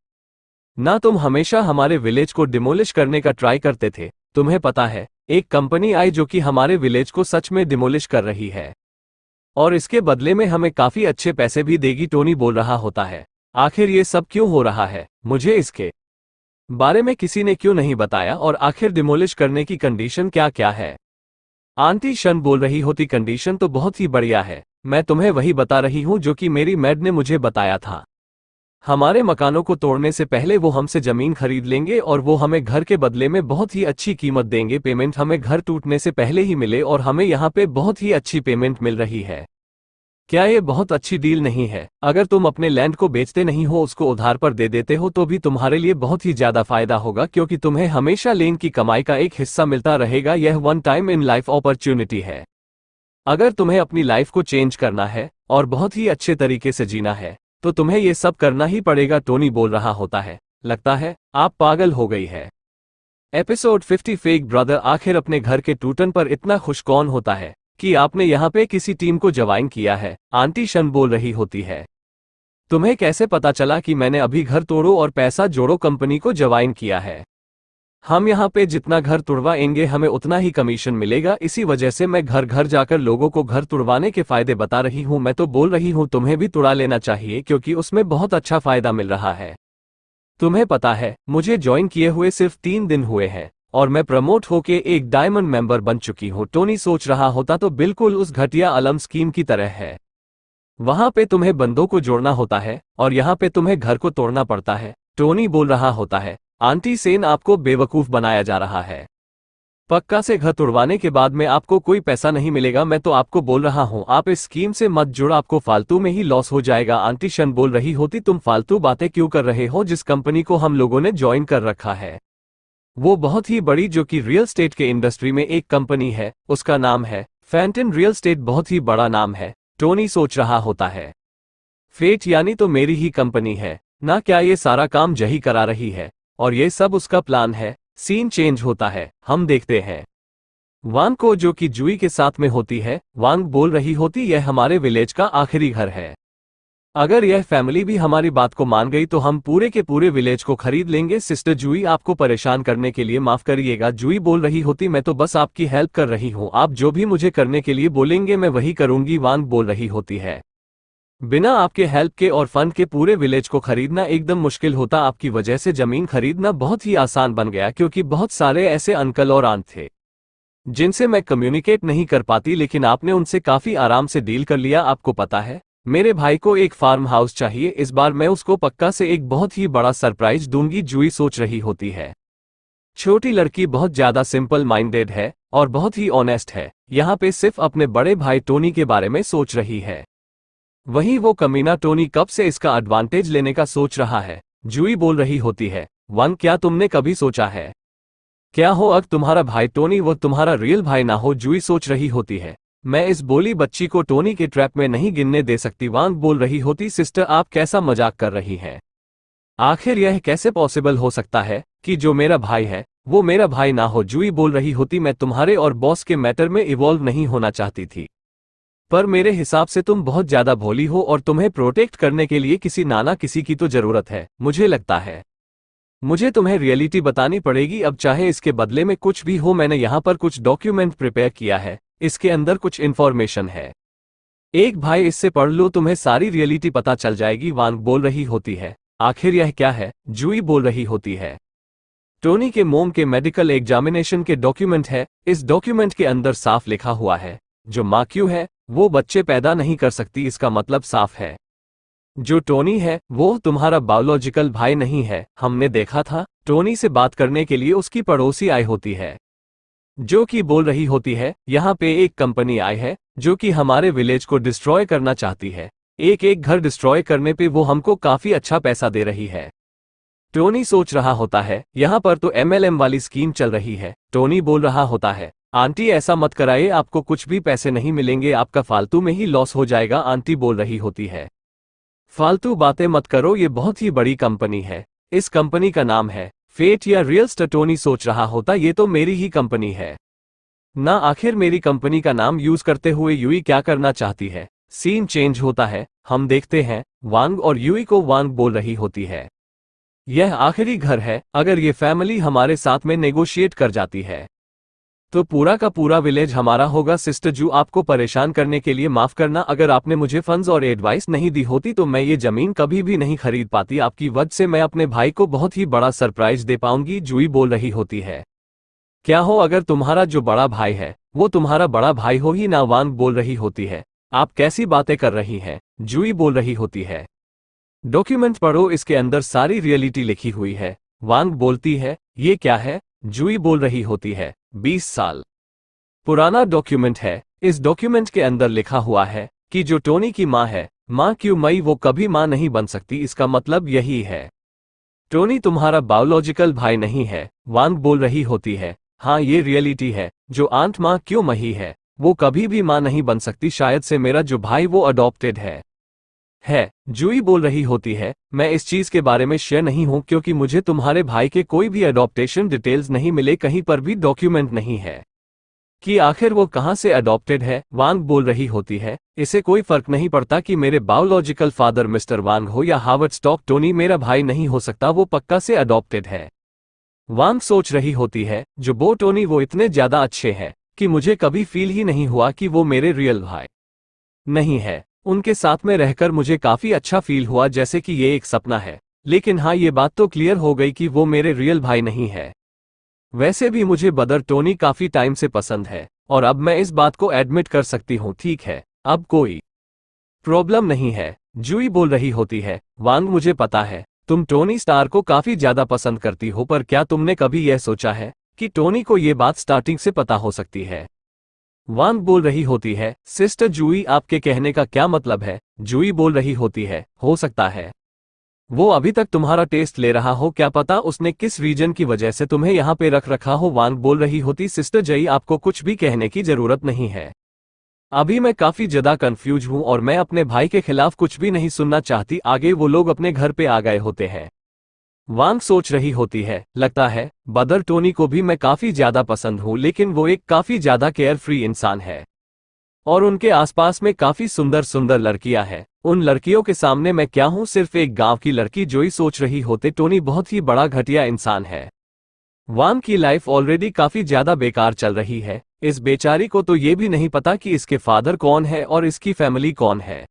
ना, तुम हमेशा हमारे विलेज को डिमोलिश करने का ट्राई करते थे। तुम्हें पता है एक कंपनी आई जो कि हमारे विलेज को सच में डिमोलिश कर रही है और इसके बदले में हमें काफी अच्छे पैसे भी देगी। टोनी बोल रहा होता है, आखिर ये सब क्यों हो रहा है, मुझे इसके बारे में किसी ने क्यों नहीं बताया और आखिर डिमोलिश करने की कंडीशन क्या क्या है? आंटी शन बोल रही होती, कंडीशन तो बहुत ही बढ़िया है, मैं तुम्हें वही बता रही हूं जो कि मेरी मैड ने मुझे बताया था। हमारे मकानों को तोड़ने से पहले वो हमसे जमीन खरीद लेंगे और वो हमें घर के बदले में बहुत ही अच्छी कीमत देंगे। पेमेंट हमें घर टूटने से पहले ही मिले और हमें यहाँ पे बहुत ही अच्छी पेमेंट मिल रही है। क्या ये बहुत अच्छी डील नहीं है? अगर तुम अपने लैंड को बेचते नहीं हो, उसको उधार पर दे देते हो तो भी तुम्हारे लिए बहुत ही ज्यादा फायदा होगा क्योंकि तुम्हें हमेशा लैंड की कमाई का एक हिस्सा मिलता रहेगा। यह one time in life opportunity है। अगर तुम्हें अपनी लाइफ को चेंज करना है और बहुत ही अच्छे तरीके से जीना है तो तुम्हें ये सब करना ही पड़ेगा। टोनी बोल रहा होता है, लगता है आप पागल हो गई है। Episode 50 fake brother. आखिर अपने घर के टूटन पर इतना खुश कौन होता है कि आपने यहाँ पे किसी टीम को ज्वाइन किया है? आंटी शन बोल रही होती है, तुम्हें कैसे पता चला कि मैंने अभी घर तोड़ो और पैसा जोड़ो कंपनी को ज्वाइन किया है? हम यहाँ पे जितना घर तुड़वाएंगे हमें उतना ही कमीशन मिलेगा, इसी वजह से मैं घर घर जाकर लोगों को घर तुड़वाने के फायदे बता रही हूँ। मैं तो बोल रही हूँ तुम्हें भी तुड़ा लेना चाहिए क्योंकि उसमें बहुत अच्छा फायदा मिल रहा है। तुम्हें पता है मुझे ज्वाइन किए हुए सिर्फ 3 दिन हुए हैं और मैं प्रमोट होके एक डायमंड मेंबर बन चुकी हूँ। टोनी सोच रहा होता तो बिल्कुल उस घटिया अलम स्कीम की तरह है, वहां पे तुम्हें बंदों को जोड़ना होता है और यहाँ पे तुम्हें घर को तोड़ना पड़ता है। टोनी बोल रहा होता है, आंटी सेन आपको बेवकूफ बनाया जा रहा है। पक्का से घर तुड़वाने के बाद में आपको कोई पैसा नहीं मिलेगा। मैं तो आपको बोल रहा हूँ आप इस स्कीम से मत जुड़, आपको फालतू में ही लॉस हो जाएगा। आंटी शन बोल रही होती, तुम फालतू बातें क्यों कर रहे हो? जिस कंपनी को हम लोगों ने ज्वाइन कर रखा है वो बहुत ही बड़ी, जो कि रियल स्टेट के इंडस्ट्री में एक कंपनी है, उसका नाम है फैंटन रियल स्टेट। बहुत ही बड़ा नाम है। टोनी सोच रहा होता है, फेट यानी तो मेरी ही कंपनी है ना क्या? ये सारा काम जही करा रही है और ये सब उसका प्लान है। सीन चेंज होता है, हम देखते हैं वांग को, जो कि जुई के साथ में होती है। वांग बोल रही होती, यह हमारे विलेज का आखिरी घर है। अगर यह फैमिली भी हमारी बात को मान गई तो हम पूरे के पूरे विलेज को खरीद लेंगे। सिस्टर जुई, आपको परेशान करने के लिए माफ करिएगा। जुई बोल रही होती, मैं तो बस आपकी हेल्प कर रही हूँ, आप जो भी मुझे करने के लिए बोलेंगे मैं वही करूंगी। वांग बोल रही होती है, बिना आपके हेल्प के और फंड के पूरे विलेज को खरीदना एकदम मुश्किल होता। आपकी वजह से जमीन खरीदना बहुत ही आसान बन गया, क्योंकि बहुत सारे ऐसे अंकल और आंट थे जिनसे मैं कम्युनिकेट नहीं कर पाती, लेकिन आपने उनसे काफी आराम से डील कर लिया। आपको पता है, मेरे भाई को एक फार्म हाउस चाहिए, इस बार मैं उसको पक्का से एक बहुत ही बड़ा सरप्राइज दूंगी। जुई सोच रही होती है, छोटी लड़की बहुत ज्यादा सिंपल माइंडेड है और बहुत ही ऑनेस्ट है। यहाँ पे सिर्फ अपने बड़े भाई टोनी के बारे में सोच रही है। वहीं वो कमीना टोनी कब से इसका एडवांटेज लेने का सोच रहा है। जुई बोल रही होती है, वन, क्या तुमने कभी सोचा है क्या हो अगर तुम्हारा भाई टोनी वो तुम्हारा रियल भाई ना हो? जुई सोच रही होती है, मैं इस बोली बच्ची को टोनी के ट्रैप में नहीं गिनने दे सकती। वांग बोल रही होती, सिस्टर आप कैसा मजाक कर रही हैं? आखिर यह कैसे पॉसिबल हो सकता है कि जो मेरा भाई है वो मेरा भाई ना हो? जुई बोल रही होती, मैं तुम्हारे और बॉस के मैटर में इवॉल्व नहीं होना चाहती थी, पर मेरे हिसाब से तुम बहुत ज्यादा भोली हो और तुम्हें प्रोटेक्ट करने के लिए किसी नाना किसी की तो जरूरत है। मुझे लगता है मुझे तुम्हें रियलिटी बतानी पड़ेगी, अब चाहे इसके बदले में कुछ भी हो। मैंने यहाँ पर कुछ डॉक्यूमेंट प्रिपेयर किया है, इसके अंदर कुछ इन्फॉर्मेशन है, एक भाई इससे पढ़ लो, तुम्हें सारी रियलिटी पता चल जाएगी। वांग बोल रही होती है, आखिर यह क्या है? जुई बोल रही होती है, टोनी के मोम के मेडिकल एग्जामिनेशन के डॉक्यूमेंट है। इस डॉक्यूमेंट के अंदर साफ लिखा हुआ है, जो माँ क्यों है वो बच्चे पैदा नहीं कर सकती। इसका मतलब साफ है, जो टोनी है वो तुम्हारा बायोलॉजिकल भाई नहीं है। हमने देखा था टोनी से बात करने के लिए उसकी पड़ोसी आई होती है, जो कि बोल रही होती है, यहाँ पे एक कंपनी आई है जो कि हमारे विलेज को डिस्ट्रॉय करना चाहती है। एक एक घर डिस्ट्रॉय करने पे वो हमको काफी अच्छा पैसा दे रही है। टोनी सोच रहा होता है, यहाँ पर तो MLM वाली स्कीम चल रही है। टोनी बोल रहा होता है, आंटी ऐसा मत कराइए, आपको कुछ भी पैसे नहीं मिलेंगे, आपका फालतू में ही लॉस हो जाएगा। आंटी बोल रही होती है, फालतू बातें मत करो, ये बहुत ही बड़ी कंपनी है, इस कंपनी का नाम है फेट या रियल स्टेट। टोनी सोच रहा होता, ये तो मेरी ही कंपनी है ना, आखिर मेरी कंपनी का नाम यूज करते हुए यूई क्या करना चाहती है? सीन चेंज होता है, हम देखते हैं वांग और यूई को। वांग बोल रही होती है, यह आखिरी घर है, अगर ये फैमिली हमारे साथ में नेगोशिएट कर जाती है तो पूरा का पूरा विलेज हमारा होगा। सिस्टर जू, आपको परेशान करने के लिए माफ करना, अगर आपने मुझे फंड्स और एडवाइस नहीं दी होती तो मैं ये जमीन कभी भी नहीं खरीद पाती। आपकी वजह से मैं अपने भाई को बहुत ही बड़ा सरप्राइज दे पाऊंगी। जुई बोल रही होती है, क्या हो अगर तुम्हारा जो बड़ा भाई है वो तुम्हारा बड़ा भाई हो ही ना? वांग बोल रही होती है, आप कैसी बातें कर रही हैं? जुई बोल रही होती है, डॉक्यूमेंट पढ़ो, इसके अंदर सारी रियलिटी लिखी हुई है। वांग बोलती है, ये क्या है? जुई बोल रही होती है, 20 साल पुराना डॉक्यूमेंट है। इस डॉक्यूमेंट के अंदर लिखा हुआ है कि जो टोनी की माँ है, माँ क्यों मई, वो कभी माँ नहीं बन सकती। इसका मतलब यही है टोनी तुम्हारा बायोलॉजिकल भाई नहीं है। वांग बोल रही होती है, हाँ ये रियलिटी है, जो आंट माँ क्यों मही है वो कभी भी माँ नहीं बन सकती, शायद से मेरा जो भाई वो अडॉप्टेड है। जुई बोल रही होती है, मैं इस चीज के बारे में शेयर नहीं हूं क्योंकि मुझे तुम्हारे भाई के कोई भी अडॉप्टेशन डिटेल्स नहीं मिले, कहीं पर भी डॉक्यूमेंट नहीं है कि आखिर वो कहां से अडॉप्टेड है। वांग बोल रही होती है, इसे कोई फर्क नहीं पड़ता कि मेरे बायोलॉजिकल फादर मिस्टर वांग हो या हार्वर्ड स्टॉक, टोनी मेरा भाई नहीं हो सकता, वो पक्का से अडॉप्टेड है। वांग सोच रही होती है, जो बो टोनी वो इतने ज्यादा अच्छे हैं कि मुझे कभी फील ही नहीं हुआ कि वो मेरे रियल भाई नहीं है। उनके साथ में रहकर मुझे काफी अच्छा फील हुआ, जैसे कि ये एक सपना है। लेकिन हाँ, ये बात तो क्लियर हो गई कि वो मेरे रियल भाई नहीं है। वैसे भी मुझे बदर टोनी काफी टाइम से पसंद है और अब मैं इस बात को एडमिट कर सकती हूँ। ठीक है, अब कोई प्रॉब्लम नहीं है। जुई बोल रही होती है, वांग मुझे पता है तुम टोनी स्टार को काफी ज्यादा पसंद करती हो, पर क्या तुमने कभी यह सोचा है कि टोनी को ये बात स्टार्टिंग से पता हो सकती है। वांग बोल रही होती है, सिस्टर जूई आपके कहने का क्या मतलब है? जूई बोल रही होती है, हो सकता है वो अभी तक तुम्हारा टेस्ट ले रहा हो, क्या पता उसने किस रीजन की वजह से तुम्हें यहाँ पे रख रखा हो। वांग बोल रही होती, सिस्टर जई आपको कुछ भी कहने की जरूरत नहीं है। अभी मैं काफी ज्यादा कंफ्यूज हूँ और मैं अपने भाई के खिलाफ कुछ भी नहीं सुनना चाहती। आगे वो लोग अपने घर पे आ गए होते हैं। वांग सोच रही होती है, लगता है बदर टोनी को भी मैं काफी ज्यादा पसंद हूँ, लेकिन वो एक काफी ज्यादा केयर फ्री इंसान है और उनके आसपास में काफी सुंदर सुंदर लड़कियां हैं। उन लड़कियों के सामने मैं क्या हूँ, सिर्फ एक गांव की लड़की। जोई सोच रही होते, टोनी बहुत ही बड़ा घटिया इंसान है। वांग की लाइफ ऑलरेडी काफी ज्यादा बेकार चल रही है। इस बेचारी को तो ये भी नहीं पता कि इसके फादर कौन है और इसकी फैमिली कौन है,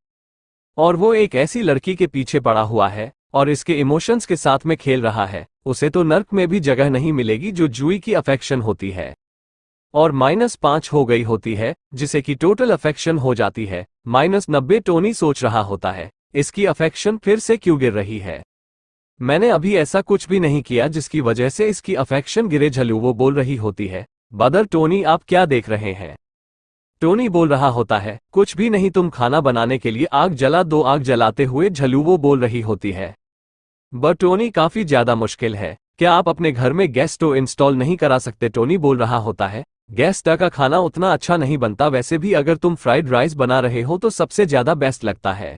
और वो एक ऐसी लड़की के पीछे पड़ा हुआ है और इसके इमोशंस के साथ में खेल रहा है। उसे तो नर्क में भी जगह नहीं मिलेगी जो जूई की अफेक्शन होती है। और -5 हो गई होती है, जिसे कि टोटल अफेक्शन हो जाती है -90। टोनी सोच रहा होता है, इसकी अफेक्शन फिर से क्यों गिर रही है? मैंने अभी ऐसा कुछ भी नहीं किया जिसकी वजह से इसकी अफेक्शन गिरे। झलू वो बोल रही होती है, बदर टोनी आप क्या देख रहे हैं? टोनी बोल रहा होता है, कुछ भी नहीं, तुम खाना बनाने के लिए आग जला दो। आग जलाते हुए झलू वो बोल रही होती है, बट टोनी काफी ज्यादा मुश्किल है, क्या आप अपने घर में गैस स्टोव इंस्टॉल नहीं करा सकते? टोनी बोल रहा होता है, गैस स्टोव का खाना उतना अच्छा नहीं बनता, वैसे भी अगर तुम फ्राइड राइस बना रहे हो तो सबसे ज्यादा बेस्ट लगता है।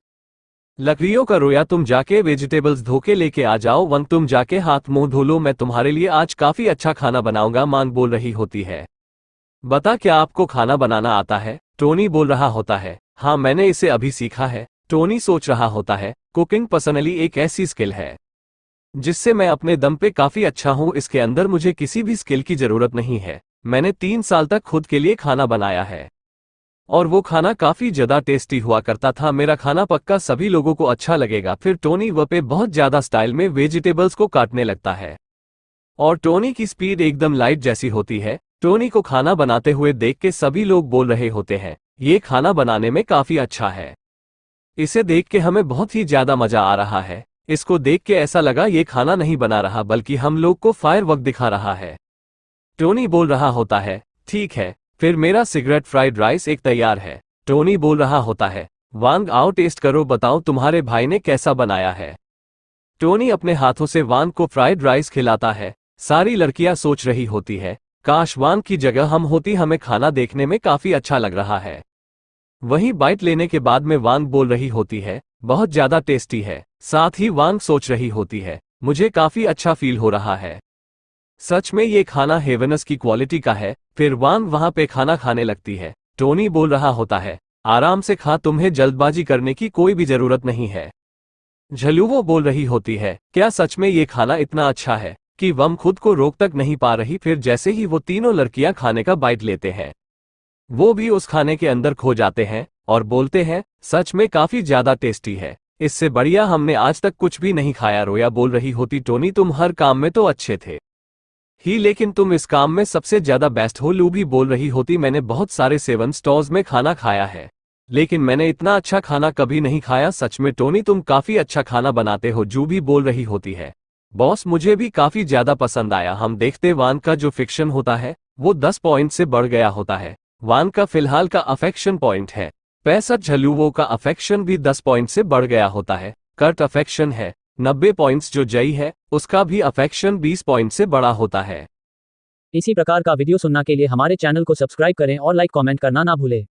लकड़ियों का रोया, तुम जाके वेजिटेबल्स धो के लेके आ जाओ। वन तुम जाके हाथ मुंह धो लो, मैं तुम्हारे लिए आज काफी अच्छा खाना बनाऊंगा। मांग बोल रही होती है, बता क्या आपको खाना बनाना आता है? टोनी बोल रहा होता है, हाँ मैंने इसे अभी सीखा है। टोनी सोच रहा होता है, कुकिंग पर्सनली एक ऐसी स्किल है जिससे मैं अपने दम पे काफी अच्छा हूँ। इसके अंदर मुझे किसी भी स्किल की जरूरत नहीं है। मैंने 3 साल तक खुद के लिए खाना बनाया है और वो खाना काफी ज्यादा टेस्टी हुआ करता था। मेरा खाना पक्का सभी लोगों को अच्छा लगेगा। फिर टोनी वह पे बहुत ज्यादा स्टाइल में वेजिटेबल्स को काटने लगता है और टोनी की स्पीड एकदम लाइट जैसी होती है। टोनी को खाना बनाते हुए देख के सभी लोग बोल रहे होते हैं, ये खाना बनाने में काफी अच्छा है, इसे देख के हमें बहुत ही ज्यादा मजा आ रहा है। इसको देख के ऐसा लगा ये खाना नहीं बना रहा बल्कि हम लोग को फायरवर्क दिखा रहा है। टोनी बोल रहा होता है, ठीक है फिर मेरा सिगरेट फ्राइड राइस एक तैयार है। टोनी बोल रहा होता है, वांग आओ टेस्ट करो, बताओ तुम्हारे भाई ने कैसा बनाया है। टोनी अपने हाथों से वांग को फ्राइड राइस खिलाता है। सारी लड़कियां सोच रही होती है, काश वांग की जगह हम होती, हमें खाना देखने में काफी अच्छा लग रहा है। वहीं बाइट लेने के बाद में वांग बोल रही होती है, बहुत ज्यादा टेस्टी है। साथ ही वांग सोच रही होती है, मुझे काफी अच्छा फील हो रहा है, सच में ये खाना हेवनस की क्वालिटी का है। फिर वांग वहां पे खाना खाने लगती है। टोनी बोल रहा होता है, आराम से खा, तुम्हें जल्दबाजी करने की कोई भी जरूरत नहीं है। झलुवो बोल रही होती है, क्या सच में ये खाना इतना अच्छा है कि वम खुद को रोक तक नहीं पा रही। फिर जैसे ही वो तीनों लड़कियां खाने का बाइट लेते हैं, वो भी उस खाने के अंदर खो जाते हैं और बोलते हैं, सच में काफी ज्यादा टेस्टी है, इससे बढ़िया हमने आज तक कुछ भी नहीं खाया। रोया बोल रही होती, टोनी तुम हर काम में तो अच्छे थे ही, लेकिन तुम इस काम में सबसे ज्यादा बेस्ट हो। लूबी बोल रही होती, मैंने बहुत सारे 7 स्टोर्स में खाना खाया है, लेकिन मैंने इतना अच्छा खाना कभी नहीं खाया। सच में टोनी तुम काफी अच्छा खाना बनाते हो। जूबी बोल रही होती है, बॉस मुझे भी काफी ज्यादा पसंद आया। हम देखते वान का जो फिक्शन होता है वो 10 पॉइंट से बढ़ गया होता है। वान का फिलहाल का अफेक्शन पॉइंट है 65। झलुवो का अफेक्शन भी 10 पॉइंट से बढ़ गया होता है। कर्ट अफेक्शन है 90 पॉइंट्स। जो जई है उसका भी अफेक्शन 20 पॉइंट से बड़ा होता है। इसी प्रकार का वीडियो सुनने के लिए हमारे चैनल को सब्सक्राइब करें और लाइक कमेंट करना ना भूलें।